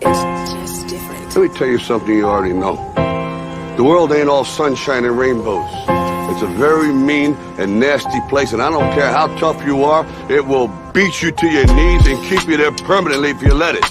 It's just different. Let me tell you something you already know. The world ain't all sunshine and rainbows. It's a very mean and nasty place, and I don't care how tough you are, it will beat you to your knees and keep you there permanently if you let it.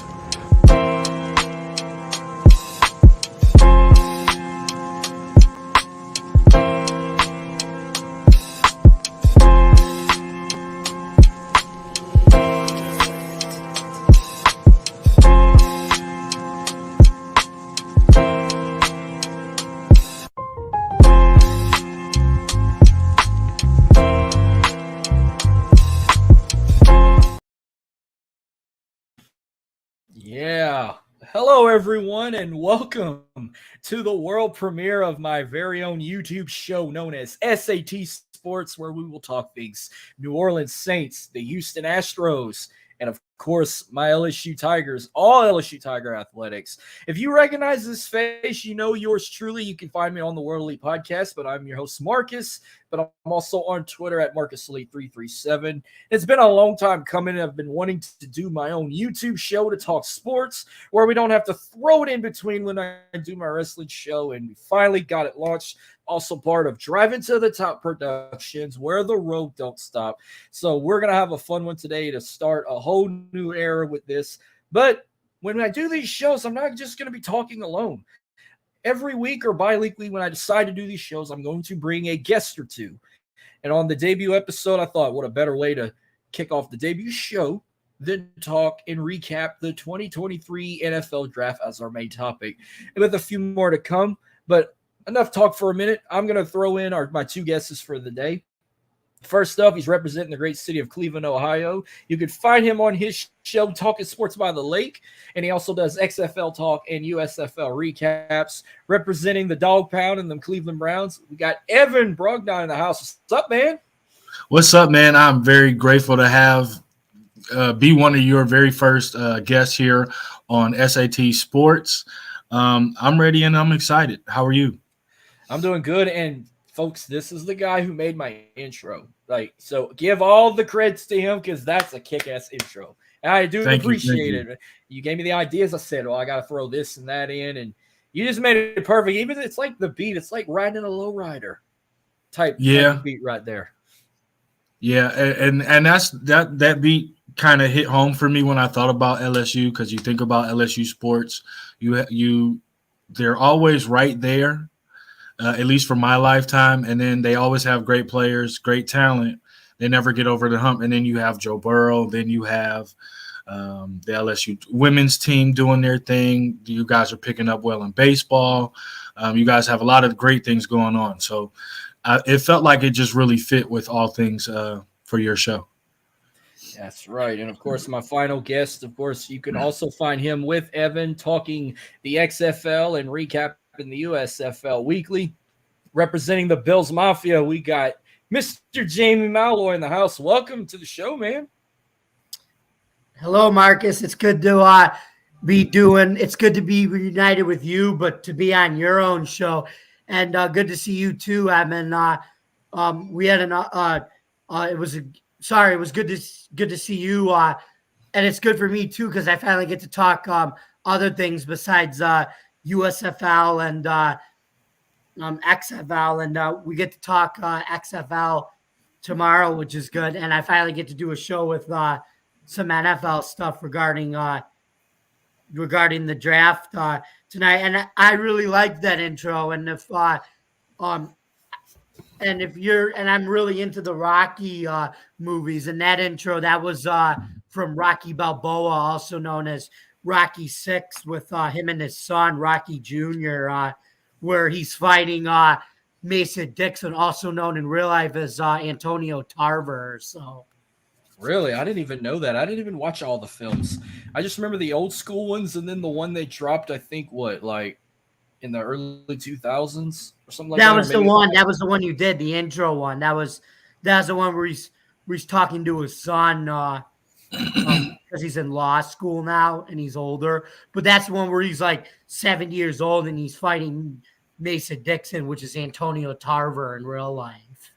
Yeah. Hello, everyone, and welcome to the world premiere of my very own YouTube show known as SAT Sports, where we will talk things New Orleans Saints, the Houston Astros, and of course, my LSU Tigers, all LSU Tiger athletics. If you recognize this face, you know yours truly. You can find me on the World Elite Podcast, but I'm your host, Marcus. But I'm also on Twitter at MarcusElite337. It's been a long time coming. I've been wanting to do my own YouTube show to talk sports, where we don't have to throw it in between when I do my wrestling show, and we finally got it launched. Also part of Driving to the Top Productions, where the road don't stop. So we're going to have a fun one today to start a whole new era with this. But when I do these shows, I'm not just going to be talking alone. Every week or bi-weekly, when I decide to do these shows, I'm going to bring a guest or two. And on the debut episode, I thought, what a better way to kick off the debut show than talk and recap the 2023 NFL Draft as our main topic. And with a few more to come, but enough talk for a minute. I'm going to throw in my two guesses for the day. First up, he's representing the great city of Cleveland, Ohio. You can find him on his show, Talking Sports by the Lake, and he also does XFL talk and USFL recaps, representing the Dog Pound and the Cleveland Browns. We got Evan Brogdon in the house. What's up, man? What's up, man? I'm very grateful to have be one of your very first guests here on SAT Sports. I'm ready and I'm excited. How are you? I'm doing good, and folks, this is the guy who made my intro. So give all the credits to him because that's a kick-ass intro. And I do appreciate it. You gave me the ideas. I said, well, I got to throw this and that in, and you just made it perfect. Even it's like the beat. It's like riding a lowrider type beat right there. Yeah, and that's that beat kind of hit home for me when I thought about LSU, because you think about LSU sports, they're always right there. At least for my lifetime, and then they always have great players, great talent. They never get over the hump, and then you have Joe Burrow, then you have the LSU women's team doing their thing. You guys are picking up well in baseball. You guys have a lot of great things going on. So it felt like it just really fit with all things for your show. That's right. And, of course, my final guest, of course, you can also find him with Evan talking the XFL and recap in the USFL Weekly. Representing the Bills Mafia, we got Mr. Jamie Malloy in the house. Welcome to the show, man. Hello, Marcus. It's good to it's good to be reunited with you, but to be on your own show. And good to see you too, Evan. We had it was good to see you. And it's good for me too, because I finally get to talk other things besides USFL and XFL, and we get to talk XFL tomorrow, which is good. And I finally get to do a show with some NFL stuff regarding the draft tonight. And I really liked that intro. And I'm really into the Rocky movies, and that intro that was from Rocky Balboa, also known as Rocky 6, with him and his son, Rocky Jr., where he's fighting Mason Dixon, also known in real life as Antonio Tarver. So, really? I didn't even know that. I didn't even watch all the films. I just remember the old school ones, and then the one they dropped, I think, in the early 2000s or something like that? That was the one. That was the one you did, the intro one. That was the one where he's talking to his son, because he's in law school now and he's older. But that's the one where he's like 70 years old and he's fighting Mason Dixon, which is Antonio Tarver in real life.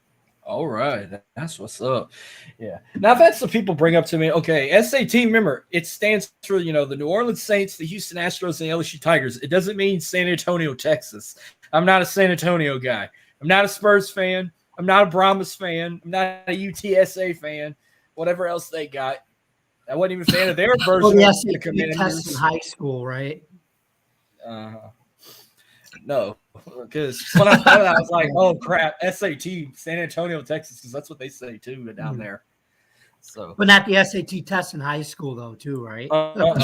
All right, that's what's up. Yeah. Now that's the people bring up to me. Okay, SAT. Remember, it stands for the New Orleans Saints, the Houston Astros, and the LSU Tigers. It doesn't mean San Antonio, Texas. I'm not a San Antonio guy. I'm not a Spurs fan. I'm not a Brahmas fan. I'm not a UTSA fan. Whatever else they got, I wasn't even a fan of their Well, version the of the SAT test in Commanders. high school, right? No, because when I thought of that, I was like, "Oh crap, SAT, San Antonio, Texas," because that's what they say too down there. So, But not the SAT test in high school, though, too, right? no,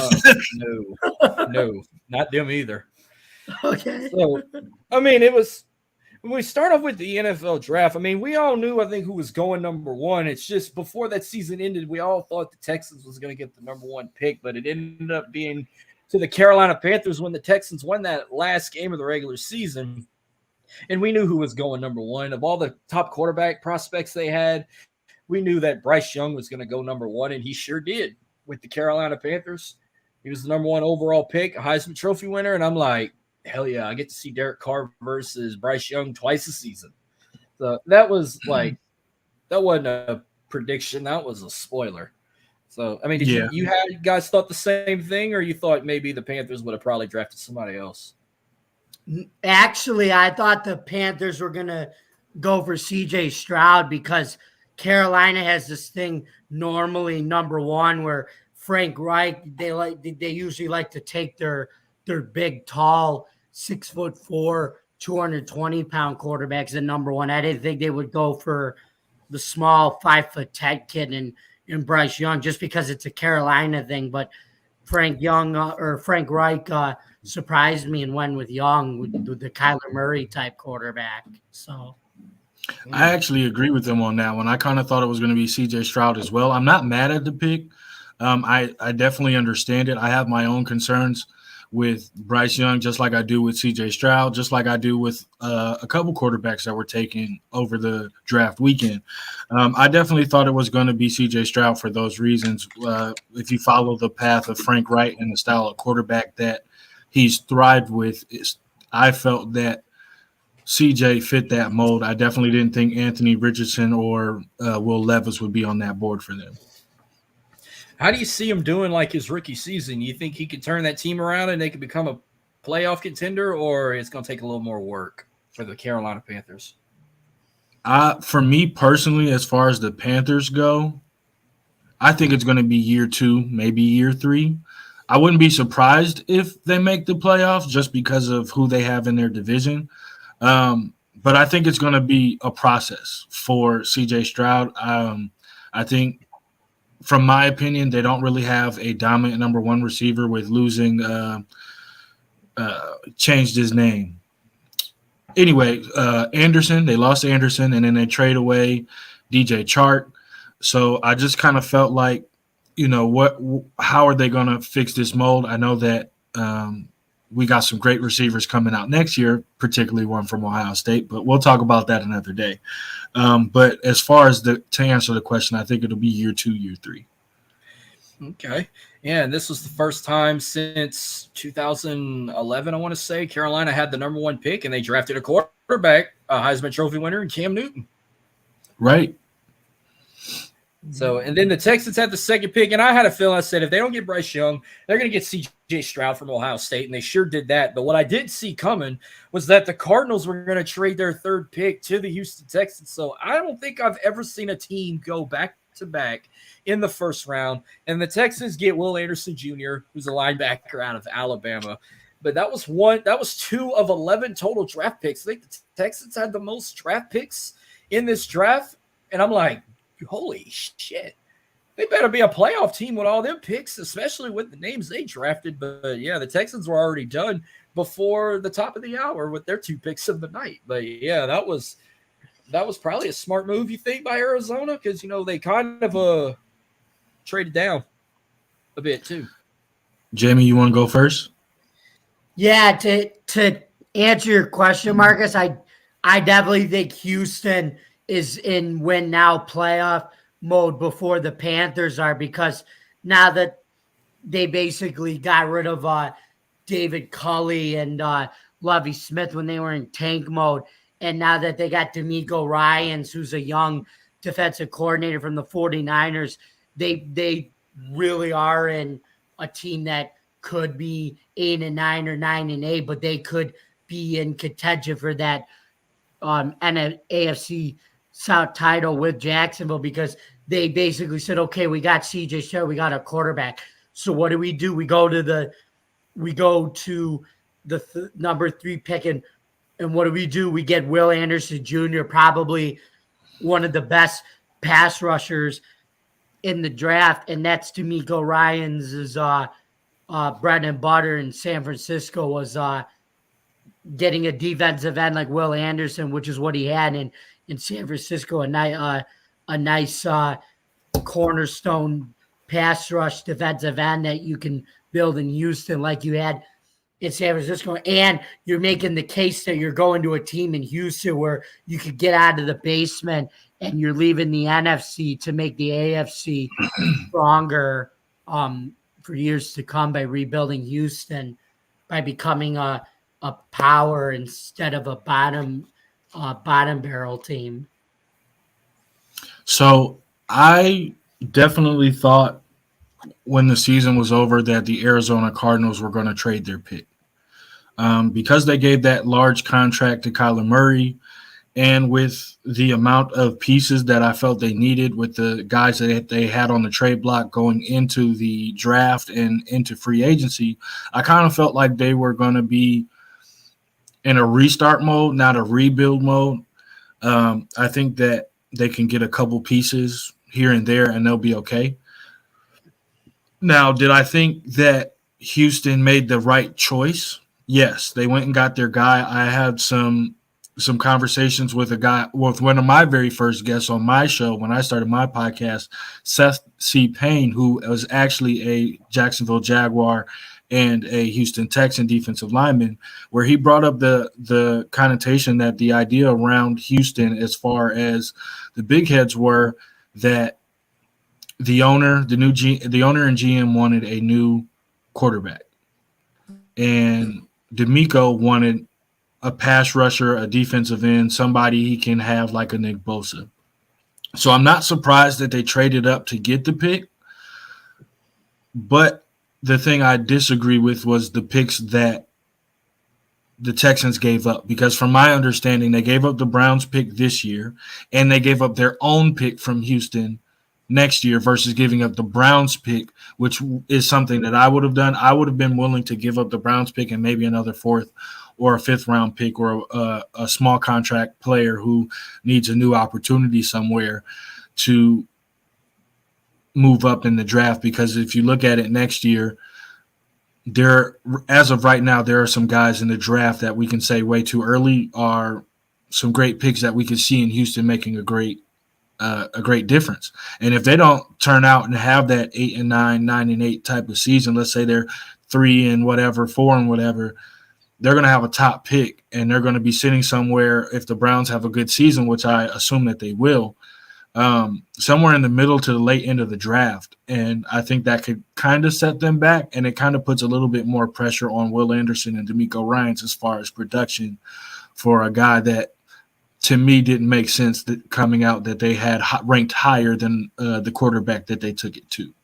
not them either. Okay. So, I mean, it was when we start off with the NFL draft. I mean, we all knew, I think, who was going number one. It's just before that season ended, we all thought the Texans was going to get the number one pick, but it ended up being to the Carolina Panthers when the Texans won that last game of the regular season. And we knew who was going number one. Of all the top quarterback prospects they had, we knew that Bryce Young was going to go number one, and he sure did with the Carolina Panthers. He was the number one overall pick, a Heisman Trophy winner, and I'm like, hell yeah, I get to see Derek Carr versus Bryce Young twice a season. So that was like, that wasn't a prediction. That was a spoiler. So, I mean, did you guys thought the same thing, or you thought maybe the Panthers would have probably drafted somebody else? Actually, I thought the Panthers were going to go for C.J. Stroud because Carolina has this thing normally number one where Frank Reich, they usually like to take their big, tall, 6'4", 220-pound quarterbacks at number one. I didn't think they would go for the small 5'10" kid in Bryce Young just because it's a Carolina thing. But Frank Reich surprised me and went with Young, with the Kyler Murray type quarterback. So I actually agree with them on that one. I kind of thought it was going to be C.J. Stroud as well. I'm not mad at the pick. I definitely understand it. I have my own concerns with Bryce Young, just like I do with C.J. Stroud, just like I do with a couple quarterbacks that were taken over the draft weekend. I definitely thought it was going to be C.J. Stroud for those reasons. If you follow the path of Frank Reich and the style of quarterback that he's thrived with, I felt that CJ fit that mold. I definitely didn't think Anthony Richardson or Will Levis would be on that board for them. How do you see him doing like his rookie season? You think he could turn that team around and they could become a playoff contender, or it's going to take a little more work for the Carolina Panthers? For me personally, as far as the Panthers go, I think it's going to be year 2, maybe year 3. I wouldn't be surprised if they make the playoffs just because of who they have in their division. But I think it's going to be a process for CJ Stroud. I think, from my opinion, they don't really have a dominant number one receiver with losing changed his name. Anyway, Anderson, they lost Anderson, and then they trade away DJ Chark. So I just kind of felt like, how are they going to fix this mold? I know that we got some great receivers coming out next year, particularly one from Ohio State, but we'll talk about that another day. But as far as to answer the question, I think it'll be year 2, year 3. Okay. Yeah, and this was the first time since 2011, I want to say, Carolina had the number one pick, and they drafted a quarterback, a Heisman Trophy winner, and Cam Newton. Right. So, and then the Texans had the second pick, and I had a feeling, I said, if they don't get Bryce Young, they're going to get C.J. Stroud from Ohio State, and they sure did that. But what I did see coming was that the Cardinals were going to trade their third pick to the Houston Texans. So I don't think I've ever seen a team go back-to-back in the first round, and the Texans get Will Anderson Jr., who's a linebacker out of Alabama. But that was 2 of 11 total draft picks. I think the Texans had the most draft picks in this draft, and I'm like, holy shit. They better be a playoff team with all them picks, especially with the names they drafted. But yeah, the Texans were already done before the top of the hour with their 2 picks of the night. But yeah, that was probably a smart move, you think, by Arizona, because they kind of traded down a bit too. Jamie, you want to go first? Yeah, to answer your question, Marcus, I definitely think Houston is in win now playoff mode before the Panthers are, because now that they basically got rid of David Culley and Lovie Smith when they were in tank mode, And now that they got D'Amico Ryans, who's a young defensive coordinator from the 49ers, they really are in a team that could be 8-9 or 9-8, but they could be in contention for that AFC South title with Jacksonville, because they basically said, okay, we got CJ Stroud, we got a quarterback. So what do? We go to the number 3 pick, and what do? We get Will Anderson Jr., probably one of the best pass rushers in the draft, and that's D'Amico Ryans' bread and butter in San Francisco, was getting a defensive end like Will Anderson, which is what he had in San Francisco, a nice cornerstone pass rush defensive end that you can build in Houston like you had in San Francisco. And you're making the case that you're going to a team in Houston where you could get out of the basement, and you're leaving the NFC to make the AFC stronger for years to come by rebuilding Houston, by becoming a power instead of a bottom barrel team. So I definitely thought when the season was over that the Arizona Cardinals were going to trade their pick, because they gave that large contract to Kyler Murray, and with the amount of pieces that I felt they needed with the guys that they had on the trade block going into the draft and into free agency, I kind of felt like they were going to be in a restart mode, not a rebuild mode. I think that they can get a couple pieces here and there and they'll be okay. Now, did I think that Houston made the right choice? Yes, they went and got their guy. I had some conversations with one of my very first guests on my show when I started my podcast, Seth C. Payne, who was actually a Jacksonville Jaguar and a Houston Texan defensive lineman, where he brought up the connotation that the idea around Houston as far as the big heads were that the owner and GM wanted a new quarterback, and D'Amico wanted a pass rusher, a defensive end, somebody he can have like a Nick Bosa. So I'm not surprised that they traded up to get the pick, but the thing I disagree with was the picks that the Texans gave up, because from my understanding, they gave up the Browns pick this year and they gave up their own pick from Houston next year versus giving up the Browns pick, which is something that I would have done. I would have been willing to give up the Browns pick and maybe another 4th or a 5th round pick or a small contract player who needs a new opportunity somewhere to move up in the draft. Because if you look at it next year, as of right now, there are some guys in the draft that we can say way too early are some great picks that we could see in Houston making a great difference. And if they don't turn out and have that 8-9, 9-8 type of season, let's say they're 3 and whatever, 4 and whatever, they're going to have a top pick and they're going to be sitting somewhere, if the Browns have a good season, which I assume that they will, somewhere in the middle to the late end of the draft. And I think that could kind of set them back, and it kind of puts a little bit more pressure on Will Anderson and D'Amico Ryans as far as production for a guy that, to me, didn't make sense that coming out that they had ranked higher than the quarterback that they took it to.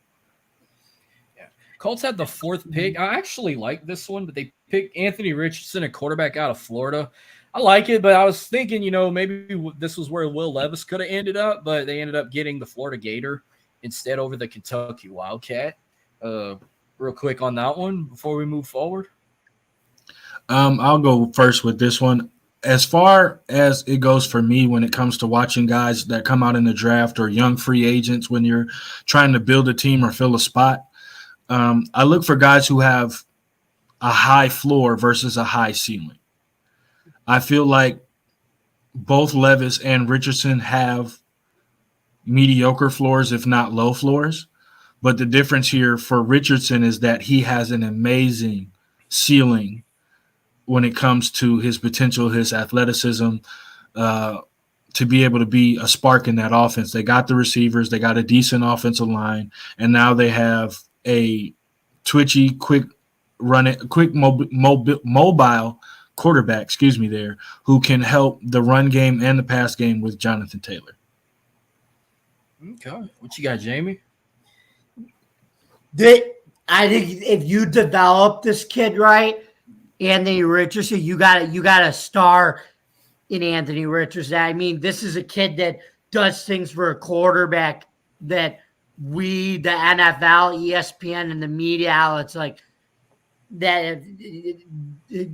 Yeah, Colts had the 4th pick. I actually like this one, but they picked Anthony Richardson, a quarterback out of Florida. I like it, but I was thinking, maybe this was where Will Levis could have ended up, but they ended up getting the Florida Gator instead over the Kentucky Wildcat. Real quick on that one before we move forward. I'll go first with this one. As far as it goes for me when it comes to watching guys that come out in the draft or young free agents when you're trying to build a team or fill a spot, I look for guys who have a high floor versus a high ceiling. I feel like both Levis and Richardson have mediocre floors, if not low floors. But the difference here for Richardson is that he has an amazing ceiling when it comes to his potential, his athleticism, to be able to be a spark in that offense. They got the receivers, they got a decent offensive line, and now they have a twitchy, quick mobile quarterback, there, who can help the run game and the pass game with Jonathan Taylor. Okay. What you got, Jamie? I think if you develop this kid right, Anthony Richardson, you got a star in Anthony Richardson. I mean, this is a kid that does things for a quarterback that we, the NFL, ESPN, and the media outlets like that the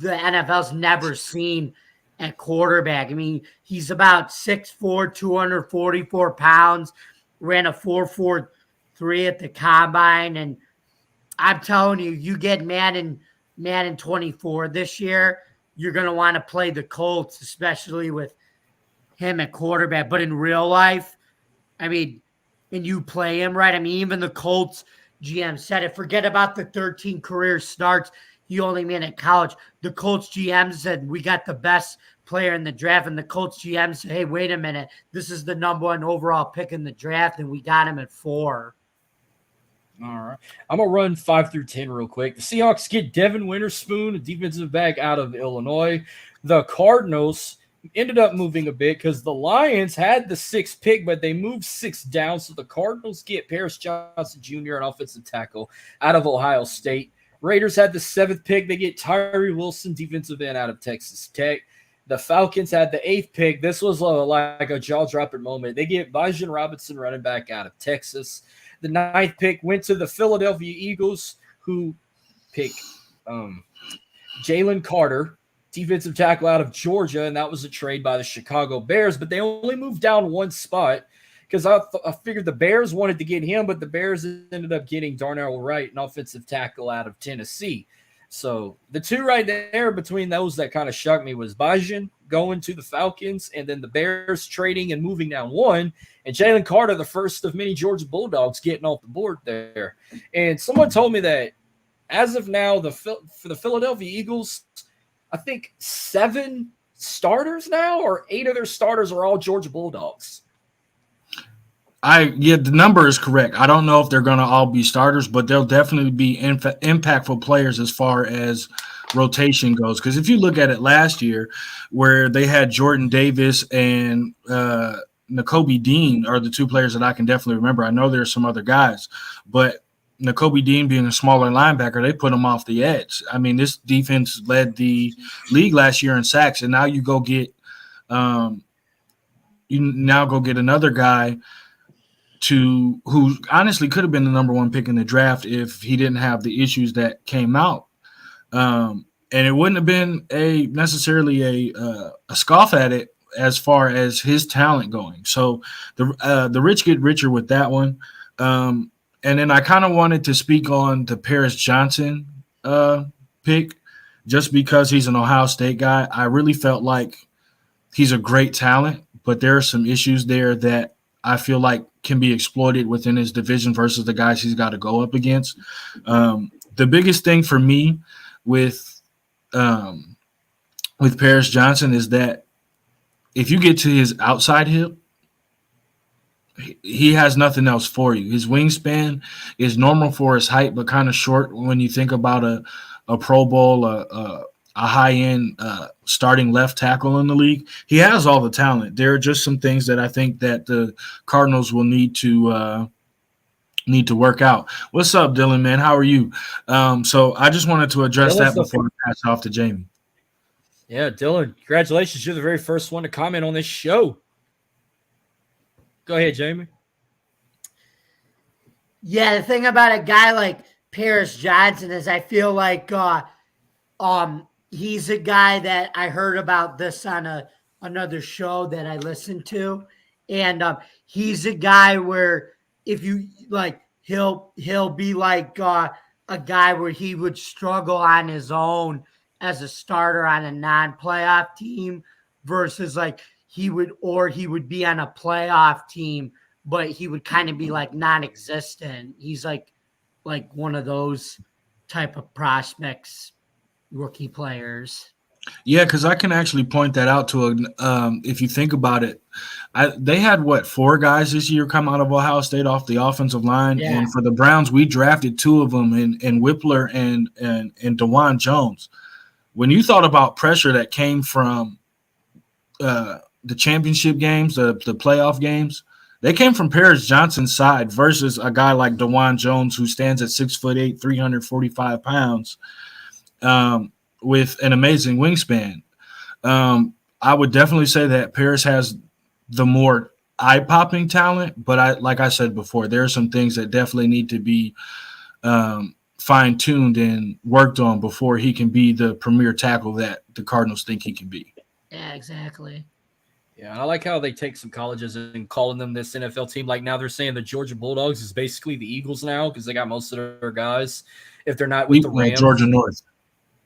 NFL's never seen at quarterback. I mean, he's about 6'4", 244 pounds, ran a 4.43 at the combine, and I'm telling you, you get Madden 24 this year, you're going to want to play the Colts, especially with him at quarterback. But in real life, I mean, and you play him right. I mean, even the Colts GM said it. Forget about the 13 career starts he only made at college. The Colts GM said, we got the best player in the draft. And the Colts GM said, hey, wait a minute. This is the number 1 overall pick in the draft, and we got him at 4. All right. I'm going to run 5 through 10 real quick. The Seahawks get Devin Winterspoon, a defensive back out of Illinois. The Cardinals ended up moving a bit because the Lions had the 6th pick, but they moved 6 down. So the Cardinals get Paris Johnson Jr., an offensive tackle out of Ohio State. Raiders had the 7th pick. They get Tyree Wilson, defensive end out of Texas Tech. The Falcons had the 8th pick. This was like a jaw-dropping moment. They get Bijan Robinson, running back out of Texas. The 9th pick went to the Philadelphia Eagles, who picked Jalen Carter, defensive tackle out of Georgia, and that was a trade by the Chicago Bears. But they only moved down 1 spot because I figured the Bears wanted to get him, but the Bears ended up getting Darnell Wright, an offensive tackle out of Tennessee. So the 2 right there between those that kind of shocked me was Bijan going to the Falcons, and then the Bears trading and moving down 1, and Jalen Carter, the first of many Georgia Bulldogs, getting off the board there. And someone told me that as of now, for the Philadelphia Eagles, I think 7 starters now, or 8 of their starters are all Georgia Bulldogs. The number is correct. I don't know if they're going to all be starters, but they'll definitely be impactful players as far as rotation goes. Because if you look at it last year, where they had Jordan Davis and Nakobe Dean are the 2 players that I can definitely remember. I know there's some other guys, but Nakobe Dean being a smaller linebacker, they put him off the edge. I mean, this defense led the league last year in sacks, and now you go get another guy who honestly could have been the number 1 pick in the draft if he didn't have the issues that came out. And it wouldn't have been necessarily a scoff at it as far as his talent going. So the rich get richer with that one. And then I kind of wanted to speak on the Paris Johnson pick just because he's an Ohio State guy. I really felt like he's a great talent, but there are some issues there that I feel like can be exploited within his division versus the guys he's got to go up against. The biggest thing for me with Paris Johnson is that if you get to his outside hip, he has nothing else for you. His wingspan is normal for his height, but kind of short when you think about a Pro Bowl, a high-end starting left tackle in the league. He has all the talent. There are just some things that I think that the Cardinals will need to work out. What's up, Dylan, man? How are you? So I just wanted to address that before I pass it off to Jamie. Yeah, Dylan, congratulations. You're the very first one to comment on this show. Go ahead, Jamie. Yeah, the thing about a guy like Paris Johnson is I feel like he's a guy that I heard about this on another show that I listened to. And he's a guy where if you like, he'll be like a guy where he would struggle on his own as a starter on a non-playoff team versus like he would be on a playoff team, but he would kind of be like non-existent. He's like one of those type of prospects, rookie players. Yeah, because I can actually point that out to if you think about it, they had 4 guys this year come out of Ohio State off the offensive line, yeah. And for the Browns, we drafted 2 of them in Whippler and DeJuan Jones. when you thought about pressure that came from the championship games, the playoff games, they came from Paris Johnson's side versus a guy like DeJuan Jones, who stands at 6'8", 345 pounds, with an amazing wingspan. I would definitely say that Paris has the more eye-popping talent, but like I said before, there are some things that definitely need to be fine-tuned and worked on before he can be the premier tackle that the Cardinals think he can be. Yeah, exactly. Yeah, I like how they take some colleges and calling them this NFL team. Like now they're saying the Georgia Bulldogs is basically the Eagles now because they got most of their guys. If they're not with the Rams,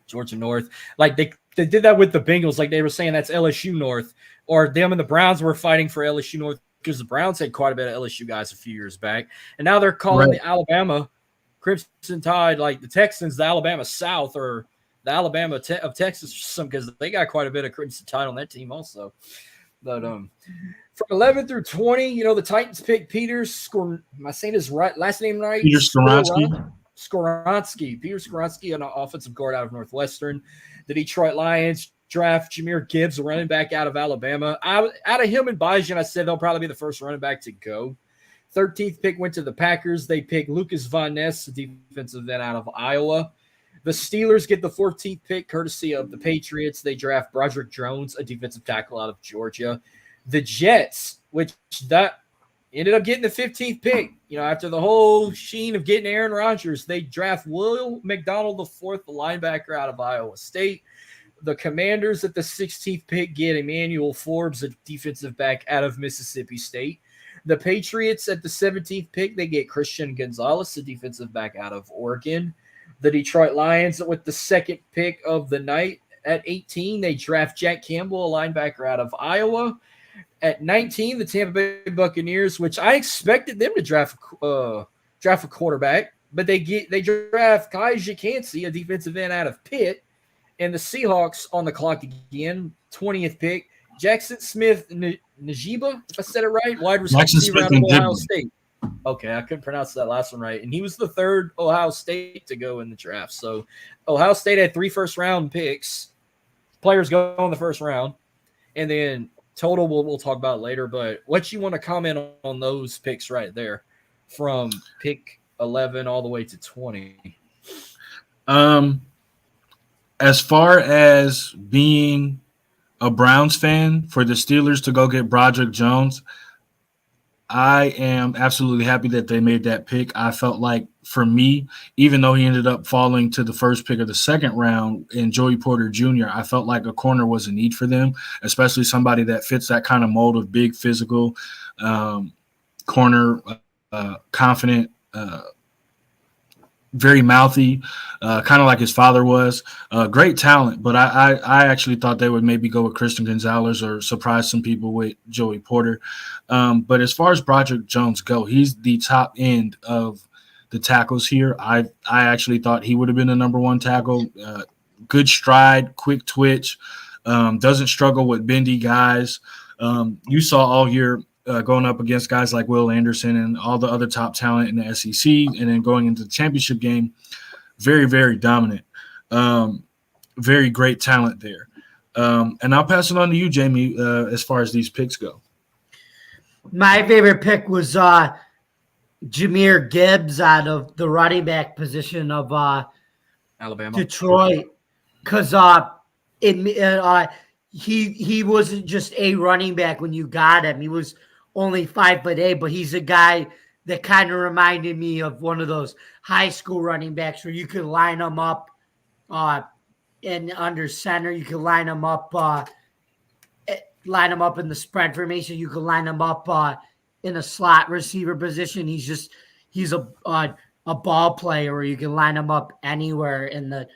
Georgia North. Like they did that with the Bengals. Like they were saying that's LSU North, or them and the Browns were fighting for LSU North because the Browns had quite a bit of LSU guys a few years back, and now they're calling the Alabama Crimson Tide like the Texans, the Alabama South, or the Alabama of Texas, or something because they got quite a bit of Crimson Tide on that team also. But from 11 through 20, the Titans picked Peter Am I saying his last name right? Peter Skoronski. Peter Skoronski, an offensive guard out of Northwestern. The Detroit Lions draft Jahmyr Gibbs, a running back out of Alabama. Out of him and Bajan, I said they'll probably be the first running back to go. 13th pick went to the Packers. They picked Lucas Von Ness, a defensive end out of Iowa. The Steelers get the 14th pick, courtesy of the Patriots. They draft Broderick Jones, a defensive tackle out of Georgia. The Jets, which that ended up getting the 15th pick. After the whole sheen of getting Aaron Rodgers, they draft Will McDonald IV, the linebacker out of Iowa State. The Commanders at the 16th pick get Emmanuel Forbes, a defensive back out of Mississippi State. The Patriots at the 17th pick, they get Christian Gonzalez, a defensive back out of Oregon. The Detroit Lions with the second pick of the night at 18, they draft Jack Campbell, a linebacker out of Iowa. At 19, the Tampa Bay Buccaneers, which I expected them to draft a quarterback, but they draft Kai Jikansy, a defensive end out of Pitt, and the Seahawks on the clock again, 20th pick. Jackson Smith Najiba, if I said it right, wide receiver out of Ohio State. Okay, I couldn't pronounce that last one right. And he was the third Ohio State to go in the draft. So Ohio State had 3 first-round picks. Players go in the first round. And then total, we'll talk about it later. But what you want to comment on those picks right there from pick 11 all the way to 20? As far as being a Browns fan, for the Steelers to go get Broderick Jones, I am absolutely happy that they made that pick. I felt like, for me, even though he ended up falling to the first pick of the second round in Joey Porter Jr., I felt like a corner was a need for them, especially somebody that fits that kind of mold of big, physical, corner, confident, very mouthy, kind of like his father was. Great talent, but I actually thought they would maybe go with Christian Gonzalez or surprise some people with Joey Porter. But as far as Broderick Jones go, he's the top end of the tackles here. I actually thought he would have been the number one tackle. Good stride, quick twitch, doesn't struggle with bendy guys. You saw all year going up against guys like Will Anderson and all the other top talent in the SEC, and then going into the championship game, very, very dominant. Very great talent there. And I'll pass it on to you, Jamie, as far as these picks go. My favorite pick was Jahmyr Gibbs out of the running back position of Alabama, Detroit, because he wasn't just a running back when you got him. He was only 5'8", but he's a guy that kind of reminded me of one of those high school running backs where you could line them up and under center. You could line them up in the spread formation. You could line them up in a slot receiver position. He's a ball player where you can line him up anywhere in the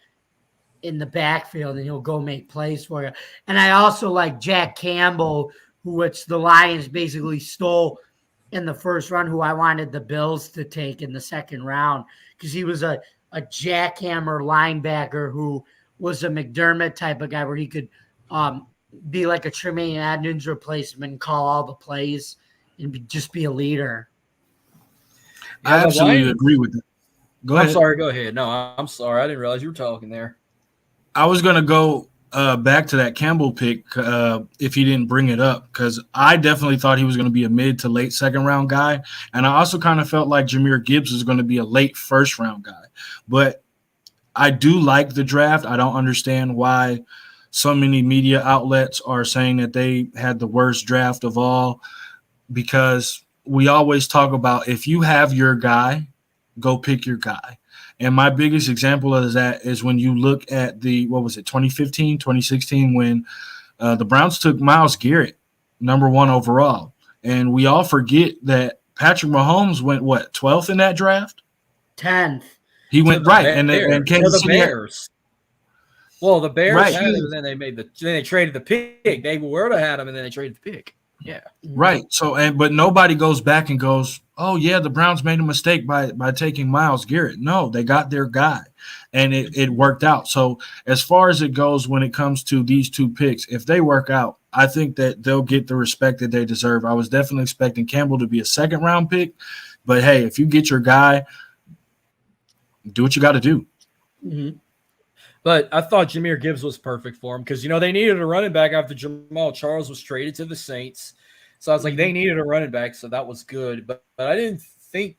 backfield and he'll go make plays for you. And I also like Jack Campbell, which the Lions basically stole in the first round, who I wanted the Bills to take in the second round because he was a jackhammer linebacker who was a McDermott type of guy where he could be like a Tremaine Edmonds replacement, call all the plays, and just be a leader. I absolutely agree with that. Go ahead. I'm sorry. Go ahead. No, I'm sorry. I didn't realize you were talking there. I was gonna go back to that Campbell pick if he didn't bring it up, because I definitely thought he was going to be a mid to late second round guy, and I also kind of felt like Jahmyr Gibbs was going to be a late first round guy. But I do like the draft. I don't understand why so many media outlets are saying that they had the worst draft of all, because we always talk about if you have your guy, go pick your guy. And my biggest example of that is when you look at 2015, 2016, when the Browns took Myles Garrett, number 1 overall. And we all forget that Patrick Mahomes went, 12th in that draft? 10th. He went right. And Kansas City Bears. Well, the Bears right. had him, and then they traded the pick. They were to had him, and then they traded the pick. Yeah. Right. So, but nobody goes back and goes, oh, yeah, the Browns made a mistake by taking Myles Garrett. No, they got their guy, and it worked out. So as far as it goes when it comes to these two picks, if they work out, I think that they'll get the respect that they deserve. I was definitely expecting Campbell to be a second-round pick, but, hey, if you get your guy, do what you got to do. Mm-hmm. But I thought Jahmyr Gibbs was perfect for him because, they needed a running back after Jamal Charles was traded to the Saints. So I was like, they needed a running back, so that was good. But I didn't think,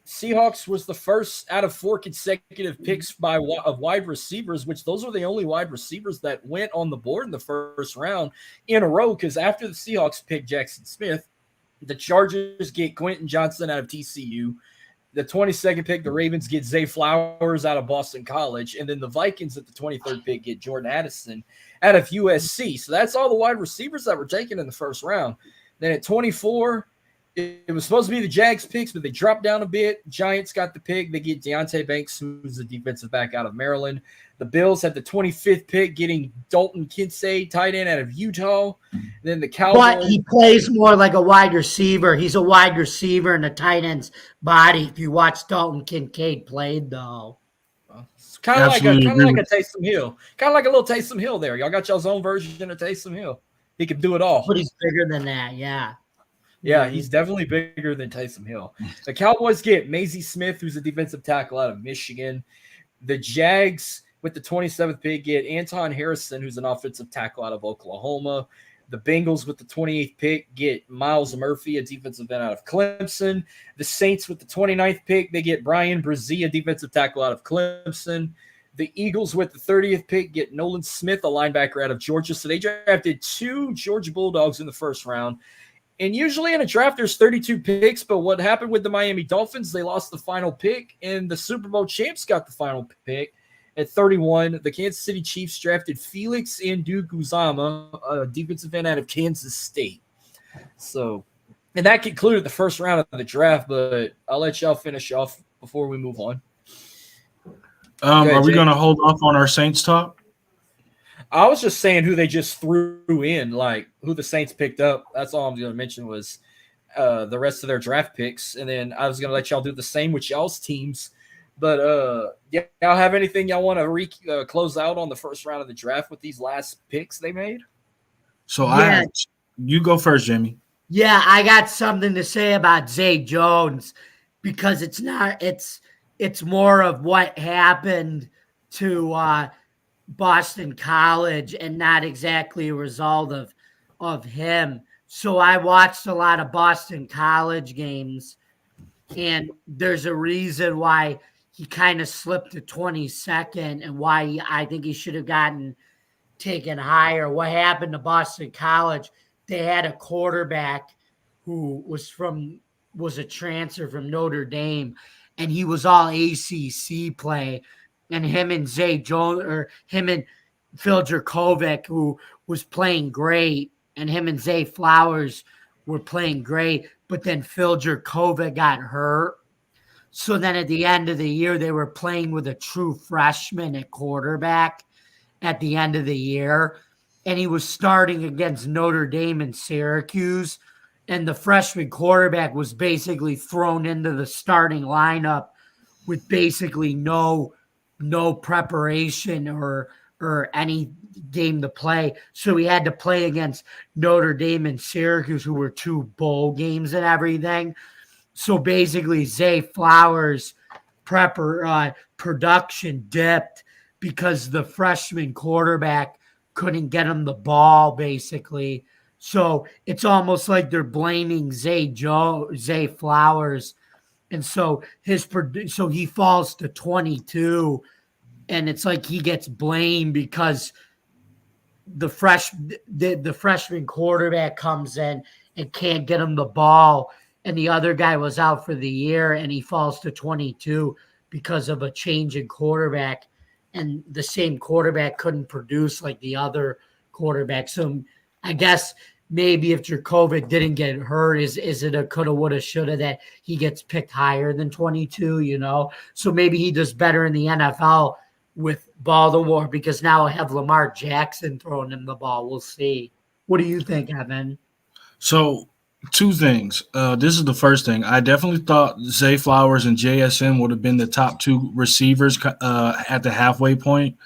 Seahawks was the first out of 4 consecutive picks of wide receivers, which those are the only wide receivers that went on the board in the first round in a row, because after the Seahawks picked Jackson Smith, the Chargers get Quentin Johnson out of TCU. The 22nd pick, the Ravens get Zay Flowers out of Boston College. And then the Vikings at the 23rd pick get Jordan Addison out of USC. So that's all the wide receivers that were taken in the first round. Then at 24, it was supposed to be the Jags picks, but they dropped down a bit. Giants got the pick. They get Deonte Banks, who's a defensive back out of Maryland. The Bills had the 25th pick, getting Dalton Kinsey, tight end out of Utah. Then the Cowboys. But he plays more like a wide receiver. He's a wide receiver in a tight end's body. If you watch Dalton Kincaid play, though. It's kind of like a Taysom Hill. Kind of like a little Taysom Hill there. Y'all got y'all's own version of Taysom Hill. He can do it all. But he's bigger than that, yeah. Yeah, he's definitely bigger than Taysom Hill. The Cowboys get Maisie Smith, who's a defensive tackle out of Michigan. The Jags, with the 27th pick, get Anton Harrison, who's an offensive tackle out of Oklahoma. The Bengals, with the 28th pick, get Miles Murphy, a defensive end out of Clemson. The Saints, with the 29th pick, they get Brian Brzee, a defensive tackle out of Clemson. The Eagles, with the 30th pick, get Nolan Smith, a linebacker out of Georgia. So they drafted 2 Georgia Bulldogs in the first round. And usually in a draft, there's 32 picks, but what happened with the Miami Dolphins, they lost the final pick, and the Super Bowl champs got the final pick. At 31, the Kansas City Chiefs drafted Felix Ndukuzama, a defensive end out of Kansas State. So, and that concluded the first round of the draft, but I'll let y'all finish off before we move on. Are we going to hold off on our Saints talk? I was just saying who they just threw in, like who the Saints picked up. That's all I'm going to mention was the rest of their draft picks. And then I was going to let y'all do the same with y'all's teams. But y'all have anything y'all want to close out on the first round of the draft with these last picks they made? So you go first, Jamie. Yeah, I got something to say about Zay Jones because it's more of what happened to Boston College and not exactly a result of him. So I watched a lot of Boston College games, and there's a reason why he kind of slipped to 22nd and why I think he should have gotten taken higher. What happened to Boston College? They had a quarterback who was a transfer from Notre Dame, and he was all ACC play. And him and Zay Jones, or him and Phil Jurkovec, who was playing great, and him and Zay Flowers were playing great, but then Phil Jurkovec got hurt. So then at the end of the year, they were playing with a true freshman at quarterback at the end of the year. And he was starting against Notre Dame and Syracuse. And the freshman quarterback was basically thrown into the starting lineup with basically no preparation or any game to play. So he had to play against Notre Dame and Syracuse, who were 2 bowl games and everything. So basically Zay Flowers' production dipped because the freshman quarterback couldn't get him the ball, basically. So it's almost like they're blaming Zay Flowers. And so so he falls to 22, and it's like he gets blamed because the freshman quarterback comes in and can't get him the ball, and the other guy was out for the year, and he falls to 22 because of a change in quarterback, and the same quarterback couldn't produce like the other quarterback. So I guess maybe if Jacoby didn't get hurt, is it a coulda, woulda, shoulda that he gets picked higher than 22, you know? So maybe he does better in the NFL with Baltimore because now I have Lamar Jackson throwing him the ball. We'll see. What do you think, Evan? So, two things. This is the first thing. I definitely thought Zay Flowers and JSN would have been the top two receivers at the halfway point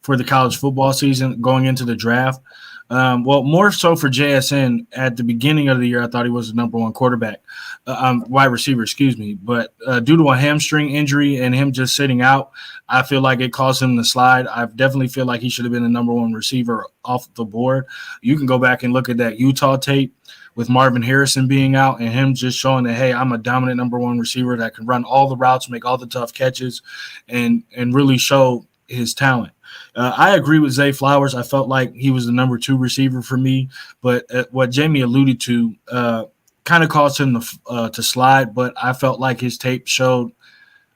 for the college football season going into the draft. Well, more so for JSN at the beginning of the year, I thought he was the number one quarterback, wide receiver, excuse me. But due to a hamstring injury and him just sitting out, I feel like it caused him to slide. I definitely feel like he should have been the number one receiver off the board. You can go back and look at that Utah tape with Marvin Harrison being out and him just showing that, hey, I'm a dominant number one receiver that can run all the routes, make all the tough catches, and really show his talent. I agree with Zay Flowers. I felt like he was the number two receiver for me, but what Jamie alluded to kind of caused him to slide, but I felt like his tape showed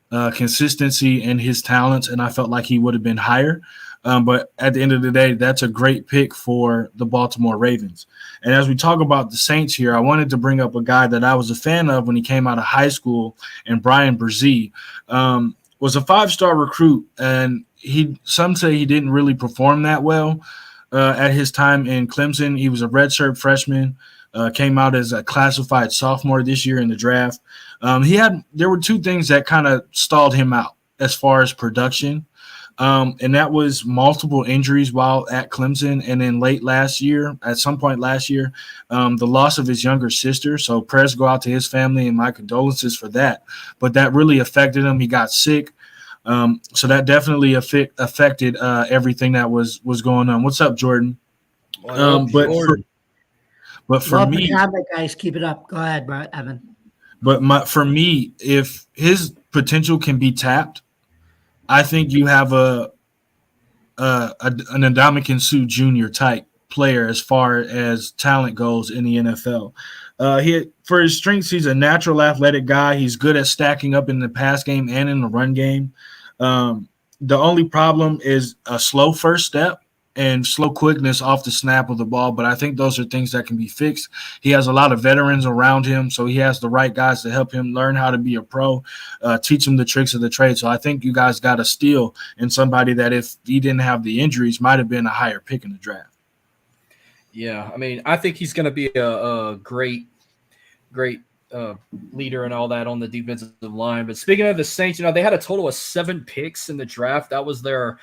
consistency in his talents, and I felt like he would have been higher. But at the end of the day, that's a great pick for the Baltimore Ravens. And as we talk about the Saints here, I wanted to bring up a guy that I was a fan of when he came out of high school, and Brian Brzee was a five-star recruit, and some say he didn't really perform that well at his time in Clemson. He was a redshirt freshman, came out as a classified sophomore this year in the draft. There were two things that kind of stalled him out as far as production, and that was multiple injuries while at Clemson, and then at some point last year, the loss of his younger sister. So prayers go out to his family, and my condolences for that. But that really affected him. He got sick. So that definitely affected everything that was going on. What's up, Jordan? But for Love me, the comment, guys, keep it up. Go ahead, bro, Evan. But for me, if his potential can be tapped, I think you have an Ndamukong Suh Jr. type player as far as talent goes in the NFL. For his strengths, he's a natural athletic guy. He's good at stacking up in the pass game and in the run game. The only problem is a slow first step and slow quickness off the snap of the ball, but I think those are things that can be fixed. He has a lot of veterans around him, so he has the right guys to help him learn how to be a pro, teach him the tricks of the trade. So I think you guys got a steal in somebody that, if he didn't have the injuries, might have been a higher pick in the draft. Yeah, I mean, I think he's going to be a great leader and all that on the defensive line. But speaking of the Saints, they had a total of 7 picks in the draft. That was their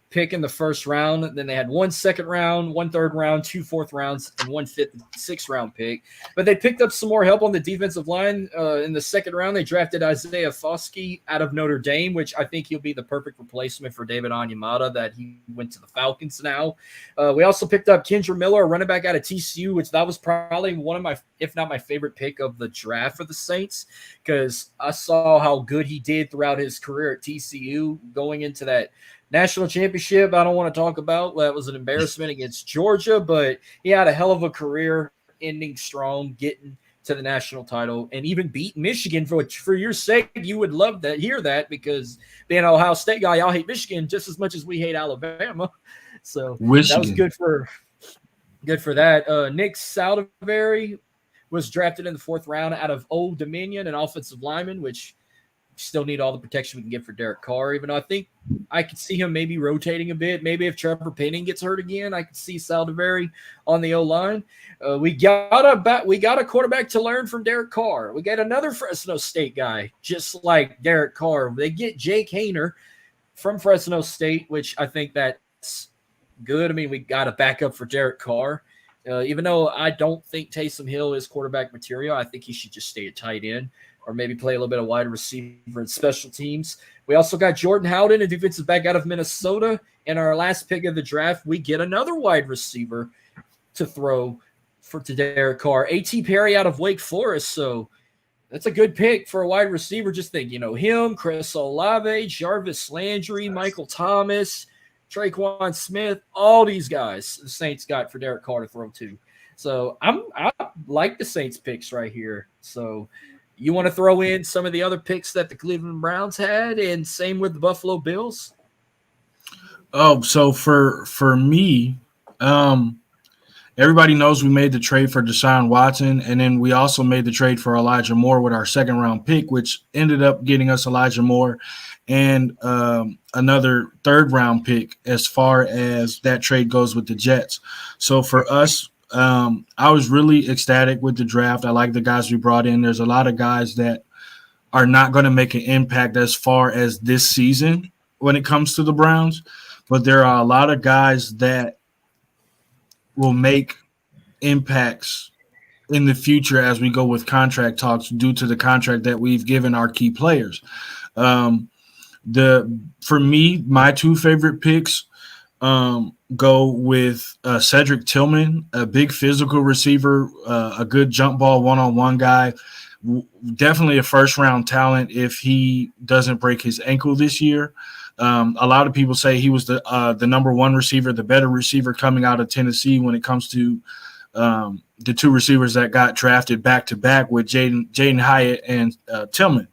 pick in the first round. Then they had 1 second round, 1 third round, 2 fourth rounds, and 1 fifth and 6th round pick. But they picked up some more help on the defensive line. In the second round, they drafted Isaiah Foskey out of Notre Dame, which I think he'll be the perfect replacement for David Onyemata, that he went to the Falcons now. We also picked up Kendra Miller, a running back out of TCU, which that was probably one of my, if not my favorite pick of the draft for the Saints, because I saw how good he did throughout his career at TCU going into that national championship. I don't want to talk about that. Was an embarrassment against Georgia, but he had a hell of a career, ending strong, getting to the national title, and even beat Michigan. For your sake, you would love to hear that, because being an Ohio State guy, y'all hate Michigan just as much as we hate Alabama. So That was good for that. Nick Saldivari was drafted in the 4th round out of Old Dominion, an offensive lineman, which still need all the protection we can get for Derek Carr, even though I think I could see him maybe rotating a bit. Maybe if Trevor Penning gets hurt again, I could see Saldivari on the O-line. We got a quarterback to learn from Derek Carr. We got another Fresno State guy, just like Derek Carr. They get Jake Hayner from Fresno State, which I think that's good. I mean, we got a backup for Derek Carr. Even though I don't think Taysom Hill is quarterback material, I think he should just stay at tight end, or maybe play a little bit of wide receiver and special teams. We also got Jordan Howden, a defensive back out of Minnesota. And our last pick of the draft, we get another wide receiver to throw to Derek Carr. A.T. Perry out of Wake Forest. So that's a good pick for a wide receiver. Just think, him, Chris Olave, Jarvis Landry, Michael Thomas, Traquan Smith, all these guys the Saints got for Derek Carr to throw to. So I like the Saints picks right here. So you want to throw in some of the other picks that the Cleveland Browns had, and same with the Buffalo Bills? Oh, so for me, everybody knows we made the trade for Deshaun Watson, and then we also made the trade for Elijah Moore with our second-round pick, which ended up getting us Elijah Moore and another third-round pick as far as that trade goes with the Jets. So for us, I was really ecstatic with the draft. I like the guys we brought in. There's a lot of guys that are not going to make an impact as far as this season when it comes to the Browns, but there are a lot of guys that will make impacts in the future as we go with contract talks due to the contract that we've given our key players. For me, my two favorite picks go with Cedric Tillman, a big physical receiver, a good jump ball one-on-one guy, definitely a first-round talent if he doesn't break his ankle this year. A lot of people say he was the number one receiver, the better receiver coming out of Tennessee when it comes to the two receivers that got drafted back-to-back with Jaden Hyatt and Tillman.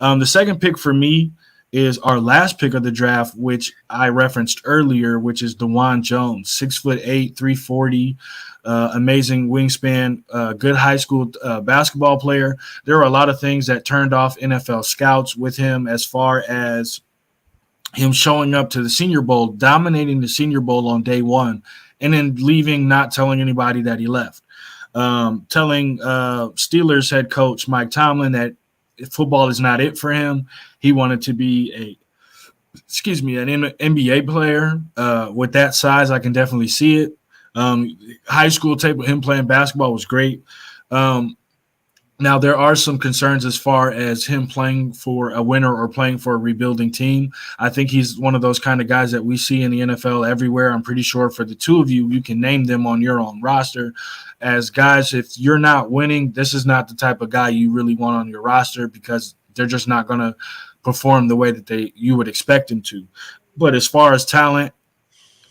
The second pick for me is our last pick of the draft, which I referenced earlier, which is DeJuan Jones, 6'8", 340, amazing wingspan, good high school basketball player. There were a lot of things that turned off NFL scouts with him as far as him showing up to the Senior Bowl, dominating the Senior Bowl on day one, and then leaving, not telling anybody that he left. Telling Steelers head coach Mike Tomlin that football is not it for him. He wanted to be an NBA player. With that size, I can definitely see it. High school tape of him playing basketball was great. Now, there are some concerns as far as him playing for a winner or playing for a rebuilding team. I think he's one of those kind of guys that we see in the NFL everywhere. I'm pretty sure for the two of you, you can name them on your own roster as guys. If you're not winning, this is not the type of guy you really want on your roster because they're just not going to perform the way that you would expect him to. But as far as talent,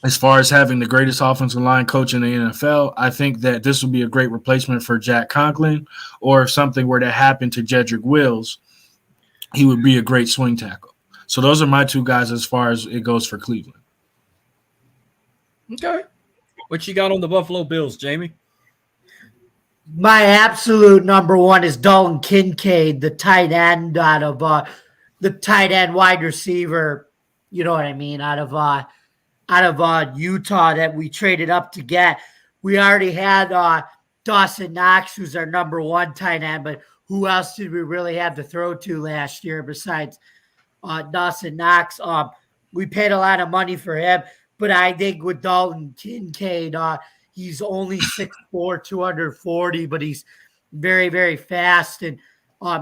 as far as having the greatest offensive line coach in the NFL, I think that this would be a great replacement for Jack Conklin, or if something were to happen to Jedrick Wills, he would be a great swing tackle. So those are my two guys as far as it goes for Cleveland. Okay. What you got on the Buffalo Bills, Jamie? My absolute number one is Dalton Kincaid, the tight end out of the tight end wide receiver. You know what I mean? Out of Utah that we traded up to get. We already had Dawson Knox, who's our number one tight end, but who else did we really have to throw to last year besides Dawson Knox? We paid a lot of money for him, but I think with Dalton Kincaid, he's only 6'4", 240, but he's very, very fast, and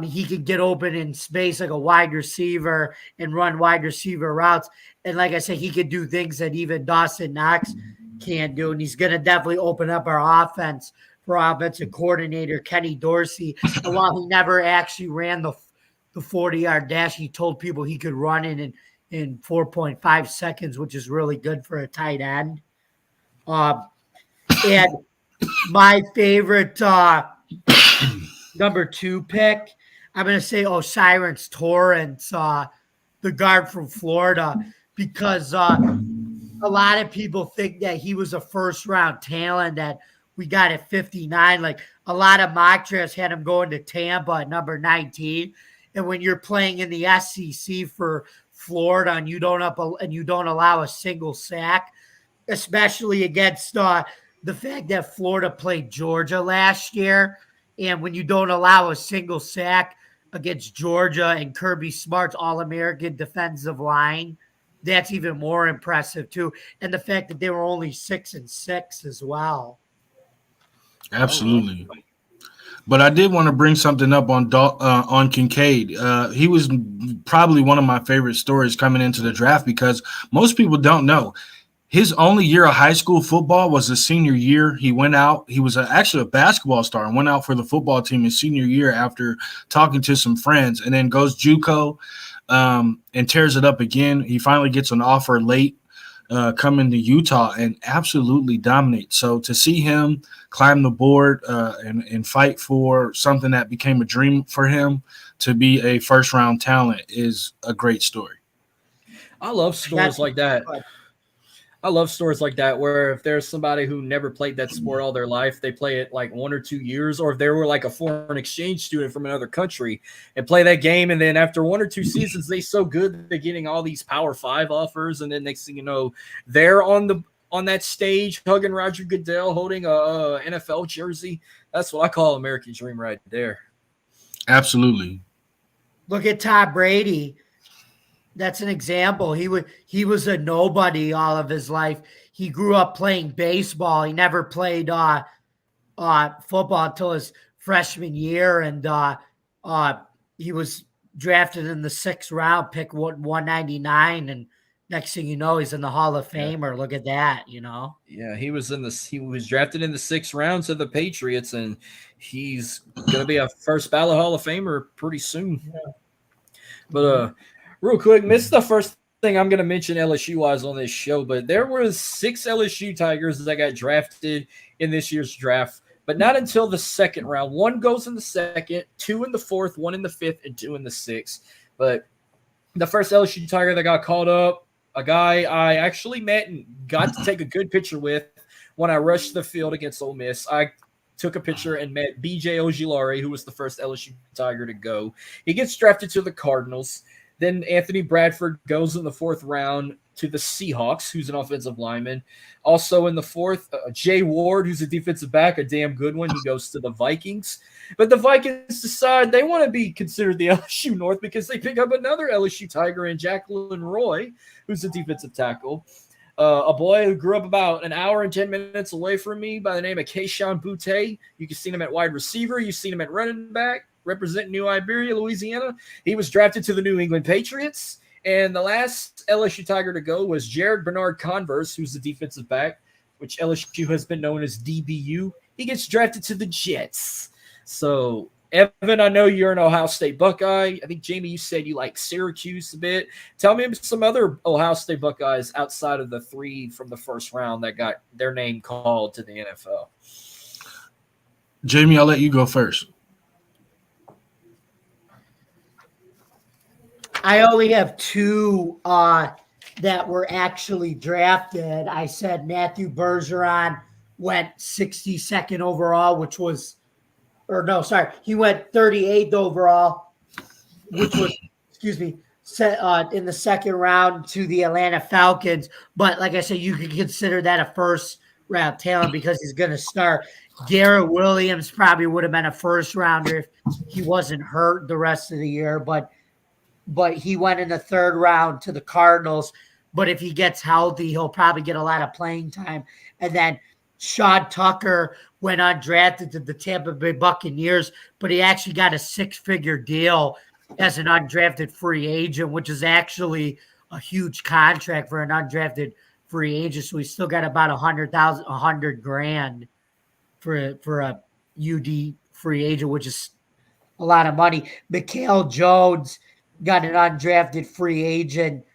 he can get open in space like a wide receiver and run wide receiver routes. And like I said, he could do things that even Dawson Knox can't do. And he's going to definitely open up our offense for offensive coordinator Kenny Dorsey. And while he never actually ran the 40-yard dash, he told people he could run in 4.5 seconds, which is really good for a tight end. And my favorite number two pick, I'm going to say O'Cyrus Torrence, the guard from Florida, because a lot of people think that he was a first-round talent that we got at 59. Like a lot of mock drafts had him going to Tampa at number 19. And when you're playing in the SEC for Florida and you don't allow a single sack, especially against the fact that Florida played Georgia last year, and when you don't allow a single sack against Georgia and Kirby Smart's All-American defensive line, that's even more impressive too. And the fact that they were only 6-6 as well. Absolutely. But I did want to bring something up on Kincaid. He was probably one of my favorite stories coming into the draft because most people don't know. His only year of high school football was his senior year. He went out. He was actually a basketball star and went out for the football team his senior year after talking to some friends, and then goes JUCO and tears it up again. He finally gets an offer late coming to Utah and absolutely dominates. So to see him climb the board and fight for something that became a dream for him to be a first-round talent is a great story. I love stories like that. I love stories like that where if there's somebody who never played that sport all their life, they play it like 1 or 2 years, or if they were like a foreign exchange student from another country and play that game, and then after 1 or 2 seasons, they so good that they're getting all these Power 5 offers, and then next thing you know, they're on that stage hugging Roger Goodell, holding a NFL jersey. That's what I call American dream right there. Absolutely. Look at Tom Brady. That's an example. He was a nobody all of his life. He grew up playing baseball. He never played football until his freshman year, and he was drafted in the 6th round, pick 199, and next thing you know, he's in the Hall of Fame. Or look at that, you know. Yeah, he was drafted in the 6th round to the Patriots, and he's gonna be a first ballot Hall of Famer pretty soon. Yeah. But real quick, this is the first thing I'm going to mention LSU-wise on this show, but there were 6 LSU Tigers that got drafted in this year's draft, but not until the 2nd round. 1 goes in the 2nd, 2 in the 4th, 1 in the 5th, and 2 in the 6th. But the first LSU Tiger that got called up, a guy I actually met and got to take a good picture with when I rushed the field against Ole Miss. I took a picture and met B.J. Ojulari, who was the first LSU Tiger to go. He gets drafted to the Cardinals. Then Anthony Bradford goes in the 4th round to the Seahawks, who's an offensive lineman. Also in the 4th, Jay Ward, who's a defensive back, a damn good one. He goes to the Vikings. But the Vikings decide they want to be considered the LSU North because they pick up another LSU Tiger in Jacqueline Roy, who's a defensive tackle. A boy who grew up about an hour and 10 minutes away from me by the name of Keyshawn Boutte. You can see him at wide receiver. You've seen him at running back, representing New Iberia, Louisiana. He was drafted to the New England Patriots. And the last LSU Tiger to go was Jared Bernard Converse, who's the defensive back, which LSU has been known as DBU. He gets drafted to the Jets. So, Evan, I know you're an Ohio State Buckeye. I think, Jamie, you said you like Syracuse a bit. Tell me some other Ohio State Buckeyes outside of the 3 from the 1st round that got their name called to the NFL. Jamie, I'll let you go first. I only have 2 that were actually drafted. I said Matthew Bergeron went 62nd overall, which was – or no, sorry. He went 38th overall, which was, set in the 2nd round to the Atlanta Falcons. But like I said, you could consider that a first-round talent because he's going to start. Garrett Williams probably would have been a first-rounder if he wasn't hurt the rest of the year. But he went in the 3rd round to the Cardinals. But if he gets healthy, he'll probably get a lot of playing time. And then Sean Tucker went undrafted to the Tampa Bay Buccaneers, but he actually got a 6-figure deal as an undrafted free agent, which is actually a huge contract for an undrafted free agent. So he's still got about $100,000 for a UD free agent, which is a lot of money. Mikael Jones got an undrafted free agent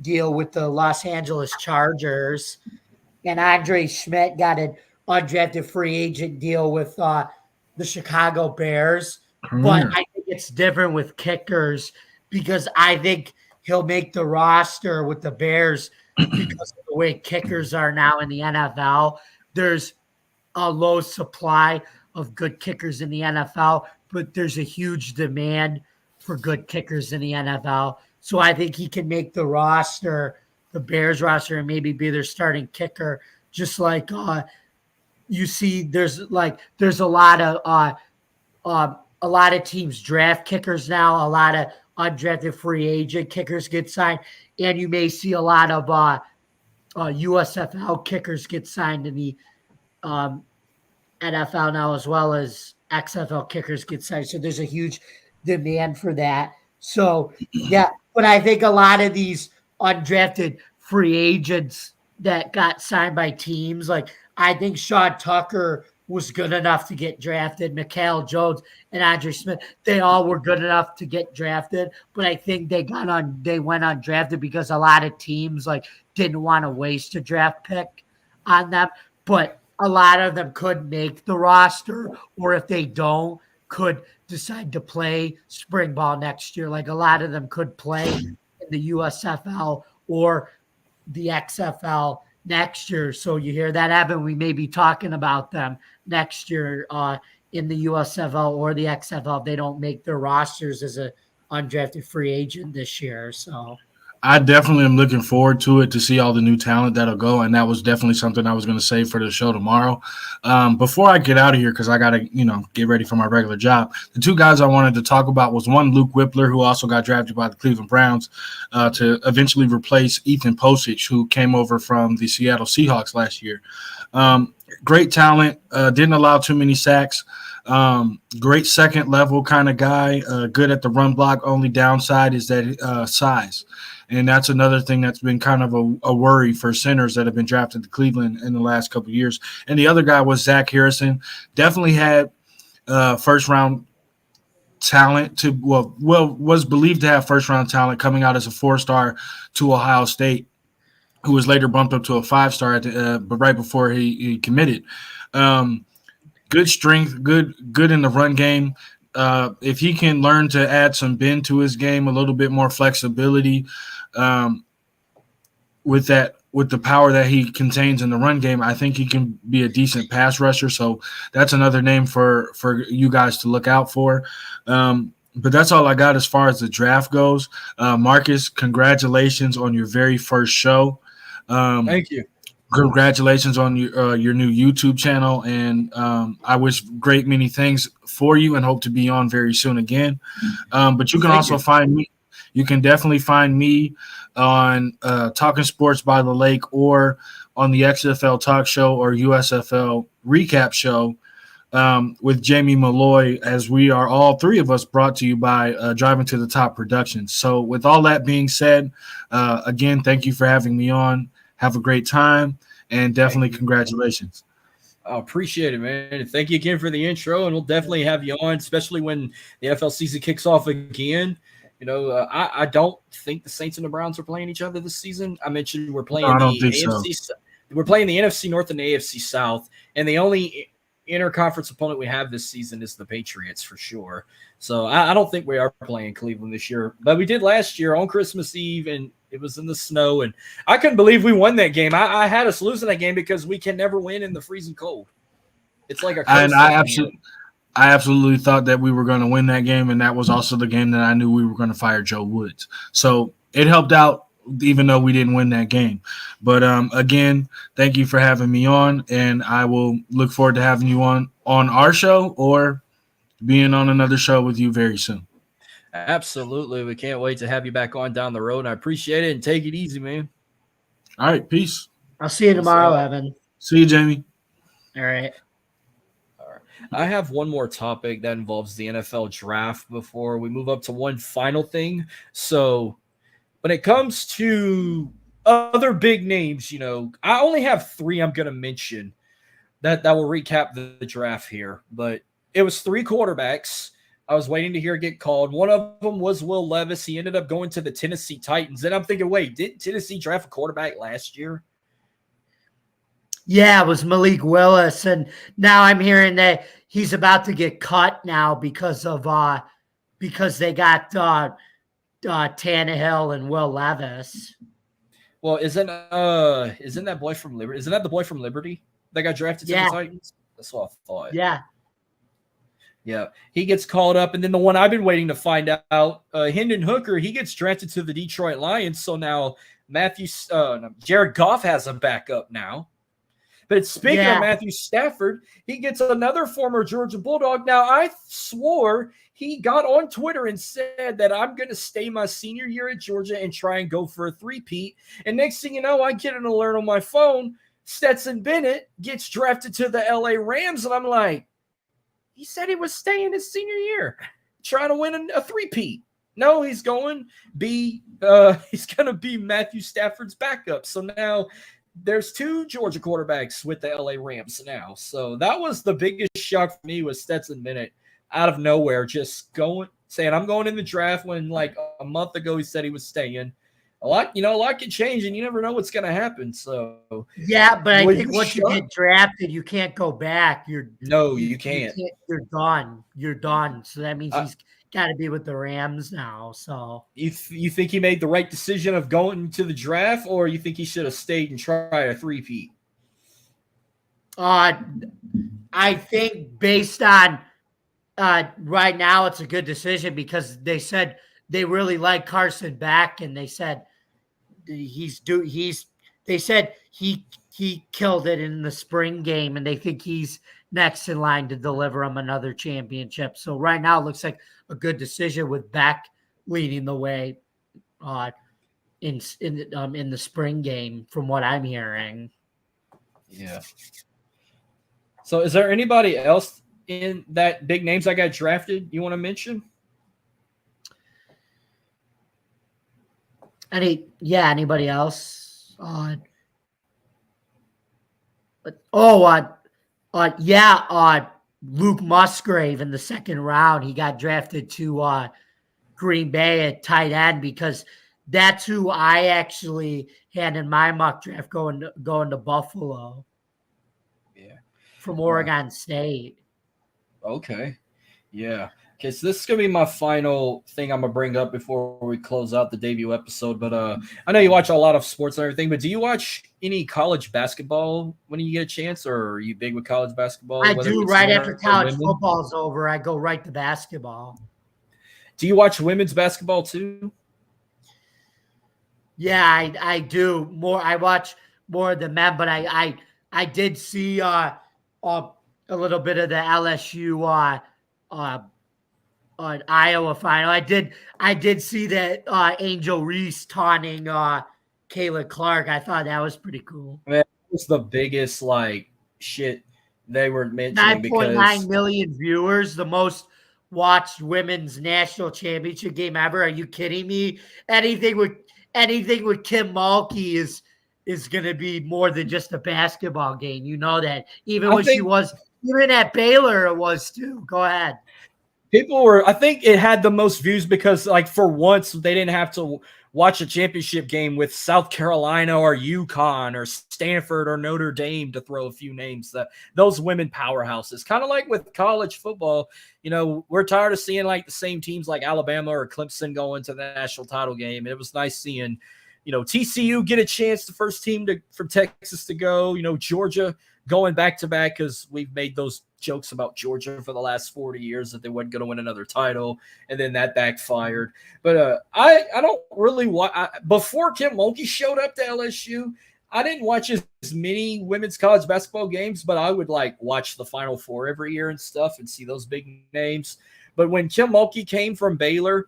deal with the Los Angeles Chargers. And Andre Schmidt got an undrafted free agent deal with the Chicago Bears. But I think it's different with kickers because I think he'll make the roster with the Bears because of the way kickers are now in the NFL. There's a low supply of good kickers in the NFL, but there's a huge demand for good kickers in the NFL. So I think he can make the roster, the Bears roster, and maybe be their starting kicker. Just like you see, there's a lot of teams draft kickers now. A lot of undrafted free agent kickers get signed, and you may see a lot of USFL kickers get signed in the NFL now, as well as XFL kickers get signed. So there's a huge demand for that. So, yeah, but I think a lot of these undrafted free agents that got signed by teams, like I think Sean Tucker was good enough to get drafted. Mikael Jones and Andre Smith, they all were good enough to get drafted. But I think they went undrafted because a lot of teams like didn't want to waste a draft pick on them. But a lot of them could make the roster, or if they don't, could decide to play spring ball next year. Like a lot of them could play in the USFL or the XFL next year. So you hear that, Evan? We may be talking about them next year in the USFL or the XFL if they don't make their rosters as a undrafted free agent this year. So I definitely am looking forward to it, to see all the new talent that'll go, and that was definitely something I was going to say for the show tomorrow. Before I get out of here, because I got to, get ready for my regular job, the two guys I wanted to talk about was one, Luke Whippler, who also got drafted by the Cleveland Browns to eventually replace Ethan Posich, who came over from the Seattle Seahawks last year. Great talent, didn't allow too many sacks. Great second level kind of guy, good at the run block. Only downside is that size. And that's another thing that's been kind of a worry for centers that have been drafted to Cleveland in the last couple of years. And the other guy was Zach Harrison. Definitely had first-round talent was believed to have first-round talent coming out as a 4-star to Ohio State, who was later bumped up to a 5-star but right before he committed. Good strength, good in the run game. If he can learn to add some bend to his game, a little bit more flexibility with the power that he contains in the run game, I think he can be a decent pass rusher. So that's another name for you guys to look out for. But that's all I got as far as the draft goes. Marcus, congratulations on your very first show. Thank you. Congratulations on your new YouTube channel, and I wish great many things for you and hope to be on very soon again. But you can also find me. You can definitely find me on Talking Sports by the Lake or on the XFL Talk Show or USFL Recap Show with Jamie Malloy, as we are all three of us brought to you by Driving to the Top Productions. So with all that being said, again, thank you for having me on. Have a great time, and definitely congratulations. I appreciate it, man. Thank you again for the intro, and we'll definitely have you on, especially when the NFL season kicks off again. I don't think the Saints and the Browns are playing each other this season. I mentioned we're playing We're playing the NFC North and the AFC South, and the only interconference opponent we have this season is the Patriots for sure. So I don't think we are playing Cleveland this year, but we did last year on Christmas Eve, and it was in the snow, and I couldn't believe we won that game. I had us losing that game because we can never win in the freezing cold. It's like I absolutely thought that we were going to win that game, and that was also the game that I knew we were going to fire Joe Woods. So it helped out, even though we didn't win that game. But again, thank you for having me on, and I will look forward to having you on our show or being on another show with you very soon. Absolutely. We can't wait to have you back on down the road, and I appreciate it, and take it easy, man. All right, peace. I'll see you tomorrow, Evan. See you, Jamie. All right. I have one more topic that involves the NFL draft before we move up to one final thing. So when it comes to other big names, I only have 3 I'm going to mention that will recap the draft here. But it was 3 quarterbacks I was waiting to hear get called. One of them was Will Levis. He ended up going to the Tennessee Titans. And I'm thinking, wait, didn't Tennessee draft a quarterback last year? Yeah, it was Malik Willis, and now I'm hearing that he's about to get cut now because they got Tannehill and Will Levis. Well, isn't that boy from Liberty? Isn't that the boy from Liberty that got drafted to the Titans? That's what I thought. Yeah, he gets called up, and then the one I've been waiting to find out, Hendon Hooker, he gets drafted to the Detroit Lions. So now Jared Goff has a backup now. But speaking of Matthew Stafford, he gets another former Georgia Bulldog. Now, I swore he got on Twitter and said that I'm going to stay my senior year at Georgia and try and go for a three-peat. And next thing you know, I get an alert on my phone. Stetson Bennett gets drafted to the LA Rams, and I'm like, He said he was staying his senior year, trying to win a three-peat. No, he's going he's going to be Matthew Stafford's backup. So now there's 2 Georgia quarterbacks with the LA Rams now. So that was the biggest shock for me, was Stetson Bennett out of nowhere just saying I'm going in the draft, when like a month ago he said he was staying. A lot can change, and you never know what's going to happen. So yeah, but I think once you get drafted, you can't go back. You can't. You're done. You're done. So that means he's got to be with the Rams now. So you think he made the right decision of going to the draft, or you think he should have stayed and tried a three-peat? I think based on right now, it's a good decision, because they said they really like Carson back, and they said they said he killed it in the spring game, and they think he's next in line to deliver them another championship. So right now it looks like a good decision, with Beck leading the way in the spring game, from what I'm hearing. Yeah. So is there anybody else in that big names that got drafted you want to mention? Anybody else? Luke Musgrave in the second round. He got drafted to Green Bay at tight end, because that's who I actually had in my mock draft going to Buffalo. Yeah. From Oregon State. Okay. Yeah. Okay, so this is going to be my final thing I'm going to bring up before we close out the debut episode. But I know you watch a lot of sports and everything, but do you watch any college basketball when you get a chance, or are you big with college basketball? I do. Right after college football's over, I go right to basketball. Do you watch women's basketball too? Yeah, I do. I watch more of the men, but I did see a little bit of the LSU Iowa final. I did see that Angel Reese taunting Kayla Clark. I thought that was pretty cool. Man, it was the biggest shit they were mentioning. 9.9 million viewers, the most watched women's national championship game ever. Are you kidding me? Anything with Kim Mulkey is going to be more than just a basketball game. You know that. Even at Baylor, it was too. Go ahead. I think it had the most views because, for once, they didn't have to watch a championship game with South Carolina or UConn or Stanford or Notre Dame, to throw a few names. Those women powerhouses, kind of like with college football. We're tired of seeing the same teams like Alabama or Clemson going to the national title game. It was nice seeing, TCU get a chance, the first team from Texas to go. Georgia going back to back, because we've made those jokes about Georgia for the last 40 years that they weren't going to win another title, and then that backfired. But I don't really watch. Before Kim Mulkey showed up to LSU, I didn't watch as many women's college basketball games, but I would watch the Final Four every year and stuff and see those big names. But when Kim Mulkey came from Baylor,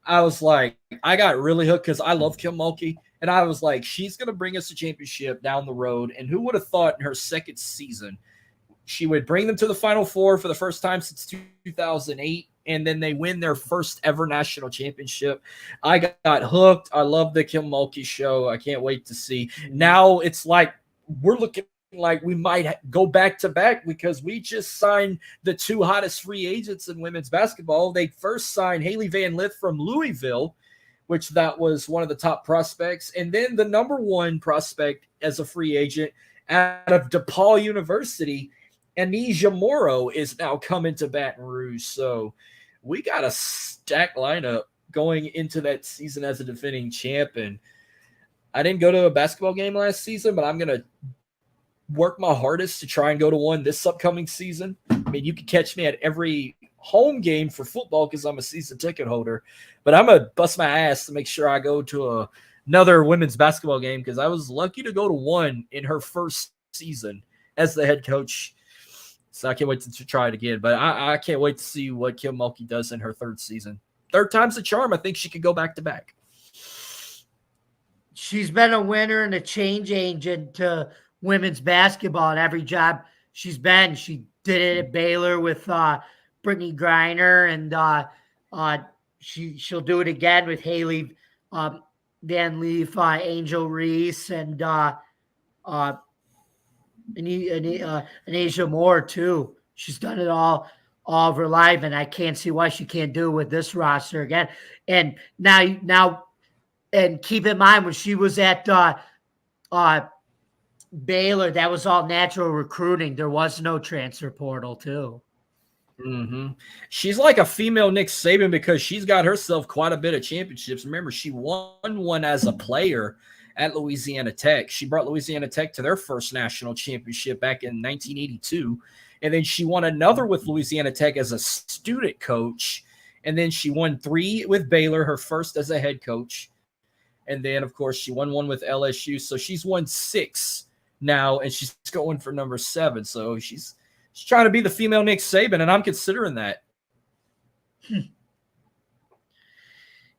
I was I got really hooked, because I love Kim Mulkey. And I was she's going to bring us a championship down the road. And who would have thought in her second season she would bring them to the Final Four for the first time since 2008, and then they win their first ever national championship. I got hooked. I love the Kim Mulkey show. I can't wait to see. Now it's we're looking we might go back to back, because we just signed the 2 hottest free agents in women's basketball. They first signed Haley Van Lith from Louisville, which that was one of the top prospects. And then the number 1 prospect as a free agent out of DePaul University, Anija Morrow, is now coming to Baton Rouge. So we got a stacked lineup going into that season as a defending champ. And I didn't go to a basketball game last season, but I'm going to work my hardest to try and go to one this upcoming season. I mean, you can catch me at every home game for football because I'm a season ticket holder, but I'm going to bust my ass to make sure I go to another women's basketball game, because I was lucky to go to one in her first season as the head coach. So I can't wait to try it again, but I can't wait to see what Kim Mulkey does in her third season. Third time's the charm. I think she could go back to back. She's been a winner and a change agent to women's basketball at every job she's been. She did it at Baylor with Brittany Griner, and she'll do it again with Haley Van Leaf, Angel Reese, and Asia Moore too. She's done it all of her life, and I can't see why she can't do it with this roster again. And now, and keep in mind when she was at Baylor, that was all natural recruiting. There was no transfer portal too. Mm-hmm. She's like a female Nick Saban because she's got herself quite a bit of championships. Remember, she won one as a player at Louisiana Tech. She brought Louisiana Tech to their first national championship back in 1982. And then she won another with Louisiana Tech as a student coach. And then she won 3 with Baylor, her first as a head coach. And then, of course, she won one with LSU. So she's won 6 now, and she's going for number 7. So she's trying to be the female Nick Saban, and I'm considering that.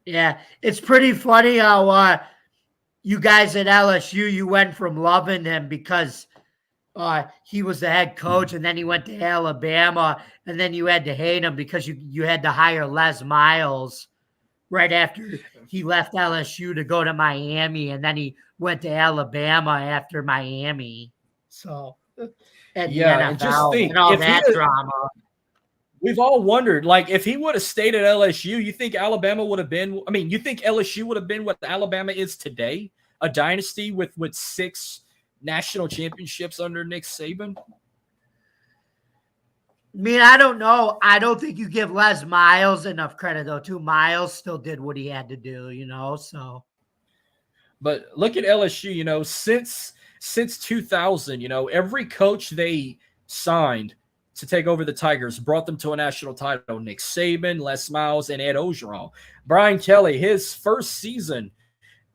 Yeah, it's pretty funny how you guys at LSU, you went from loving him because he was the head coach, and then he went to Alabama, and then you had to hate him because you had to hire Les Miles right after he left LSU to go to Miami, and then he went to Alabama after Miami. So, and yeah, and just think, and all that drama. We've all wondered, like, if he would have stayed at LSU, you think Alabama would have been? I mean, you think LSU would have been what Alabama is today, a dynasty with 6 national championships under Nick Saban? I mean, I don't know. I don't think you give Les Miles enough credit, though, too. Miles still did what he had to do, so. But look at LSU, since 2000, every coach they signed to take over the Tigers brought them to a national title. Nick Saban, Les Miles, and Ed Orgeron. Brian Kelly, his first season,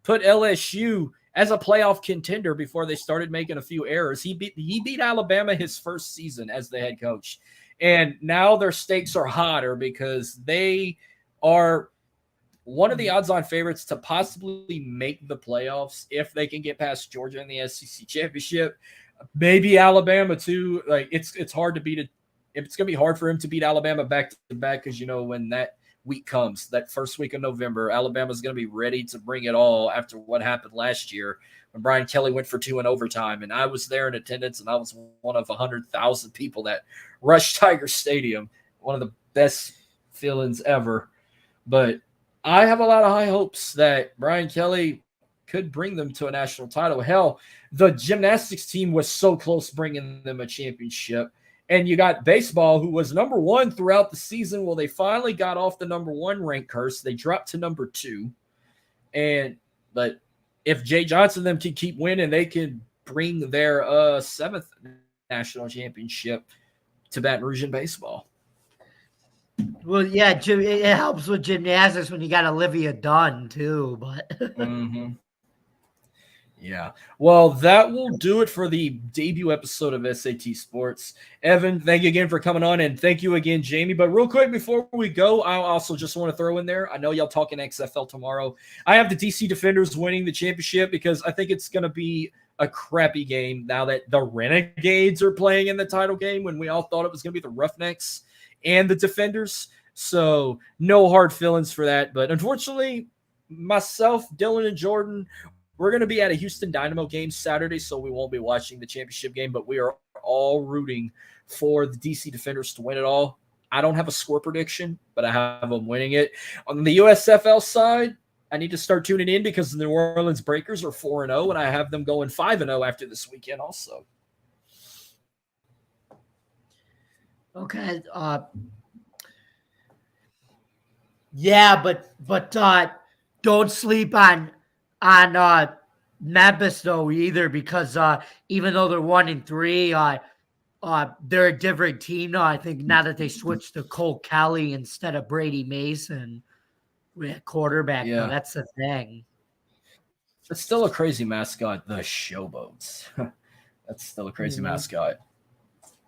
put LSU as a playoff contender before they started making a few errors. He beat Alabama his first season as the head coach. And now their stakes are hotter because they are one of the odds-on favorites to possibly make the playoffs if they can get past Georgia in the SEC championship. Maybe Alabama too. Like it's hard to beat it. It's going to be hard for him to beat Alabama back to back because when that week comes, that first week of November, Alabama's going to be ready to bring it all after what happened last year when Brian Kelly went for 2 in overtime. And I was there in attendance, and I was one of 100,000 people that rushed Tiger Stadium. One of the best feelings ever. But I have a lot of high hopes that Brian Kelly could bring them to a national title. Hell, the gymnastics team was so close bringing them a championship. And you got baseball, who was number 1 throughout the season. Well, they finally got off the number 1 rank curse. They dropped to number 2. But if Jay Johnson and them can keep winning, they can bring their 7th national championship to Baton Rouge in baseball. Well, yeah, it helps with gymnastics when you got Olivia Dunn too, but mm-hmm. Yeah. Well, that will do it for the debut episode of SAT Sports. Evan, thank you again for coming on, and thank you again, Jamie. But real quick before we go, I also just want to throw in there, I know y'all talking XFL tomorrow. I have the DC Defenders winning the championship because I think it's going to be a crappy game now that the Renegades are playing in the title game when we all thought it was going to be the Roughnecks and the Defenders. So no hard feelings for that. But unfortunately, myself, Dylan, and Jordan, we're going to be at a Houston Dynamo game Saturday, so we won't be watching the championship game, but we are all rooting for the DC Defenders to win it all. I don't have a score prediction, but I have them winning it. On the USFL side, I need to start tuning in because the New Orleans Breakers are 4-0, and I have them going 5-0 after this weekend also. Okay. Yeah, but don't sleep on Memphis though either, because even though they're 1-3, they're a different team now. I think now that they switched to Cole Kelly instead of Brady Mason at quarterback, though, that's the thing. It's still a crazy mascot, the Showboats. That's still a crazy mascot.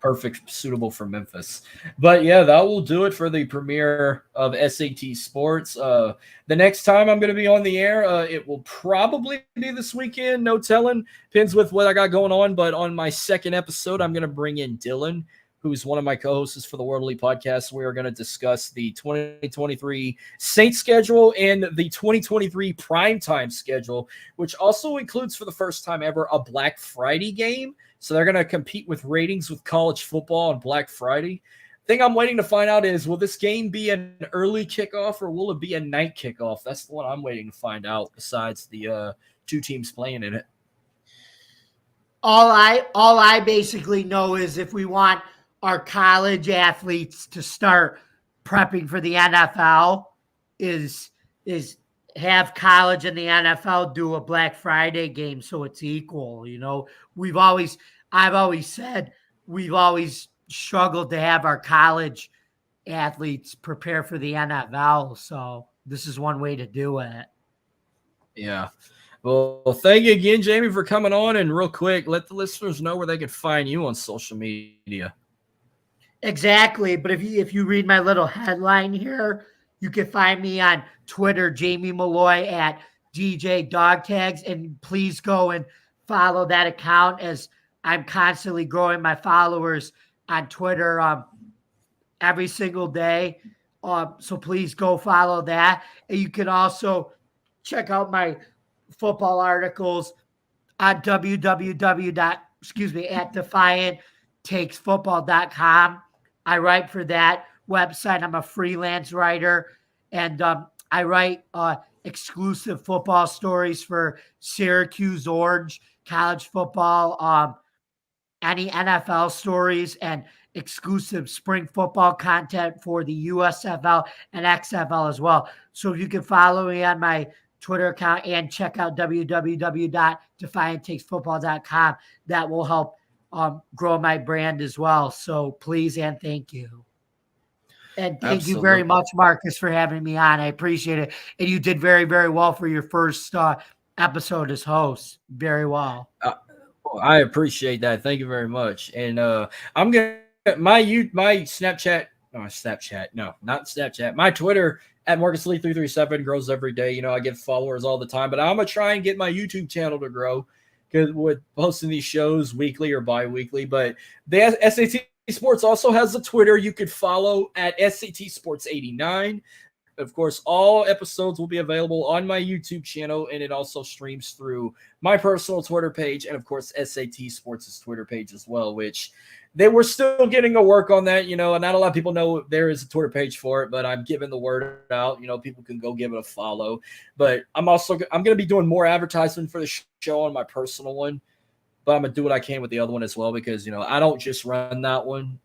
Perfect, suitable for Memphis. But yeah, that will do it for the premiere of SAT Sports. The next time I'm going to be on the air, it will probably be this weekend. No telling. Depends with what I got going on. But on my second episode, I'm going to bring in Dylan who's one of my co-hosts for the World Elite Podcast. We are going to discuss the 2023 Saints schedule and the 2023 primetime schedule, which also includes for the first time ever a Black Friday game. So they're going to compete with ratings with college football on Black Friday. Thing I'm waiting to find out is, will this game be an early kickoff or will it be a night kickoff? That's the one I'm waiting to find out, besides the two teams playing in it. All I basically know is if we want our college athletes to start prepping for the NFL, is have college and the NFL do a Black Friday game so it's equal. You know, I've always said we've always struggled to have our college athletes prepare for the NFL. So this is one way to do it. Yeah. Well, thank you again, Jamie, for coming on. And real quick, let the listeners know where they can find you on social media. Exactly. But if you read my little headline here, you can find me on Twitter, Jamie Malloy at DJ Dog Tags. And please go and follow that account, as I'm constantly growing my followers on Twitter every single day. So please go follow that. And you can also check out my football articles on at defianttakesfootball.com. I write for that website. I'm a freelance writer, and I write exclusive football stories for Syracuse Orange, college football, any NFL stories, and exclusive spring football content for the USFL and XFL as well. So if you can follow me on my Twitter account and check out www.defianttakesfootball.com, that will help grow my brand as well. So please and thank you. And thank you very much, Marcus, for having me on. I appreciate it. And you did very, very well for your first episode as host. Very well. I appreciate that. Thank you very much. And I'm going to, my Snapchat, no, not Snapchat. My Twitter at MarcusLee337 grows every day. You know, I get followers all the time, but I'm going to try and get my YouTube channel to grow, because with posting these shows weekly or bi-weekly. But the SAT Sports also has a Twitter you could follow at SAT Sports 89. Of course, all episodes will be available on my YouTube channel, and it also streams through my personal Twitter page, and of course, SAT Sports' Twitter page as well, which they were still getting a work on that, you know, and not a lot of people know there is a Twitter page for it, but I'm giving the word out. You know, people can go give it a follow. But I'm going to be doing more advertisement for the show on my personal one, but I'm going to do what I can with the other one as well, because, you know, I don't just run that one.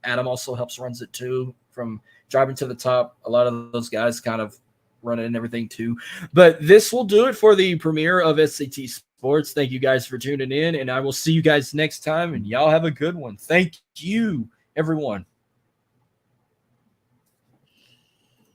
Adam also runs it too, from Driving to the Top. A lot of those guys kind of run it and everything too. But this will do it for the premiere of SAT Sports. Thank you guys for tuning in, and I will see you guys next time, and y'all have a good one. Thank you, everyone.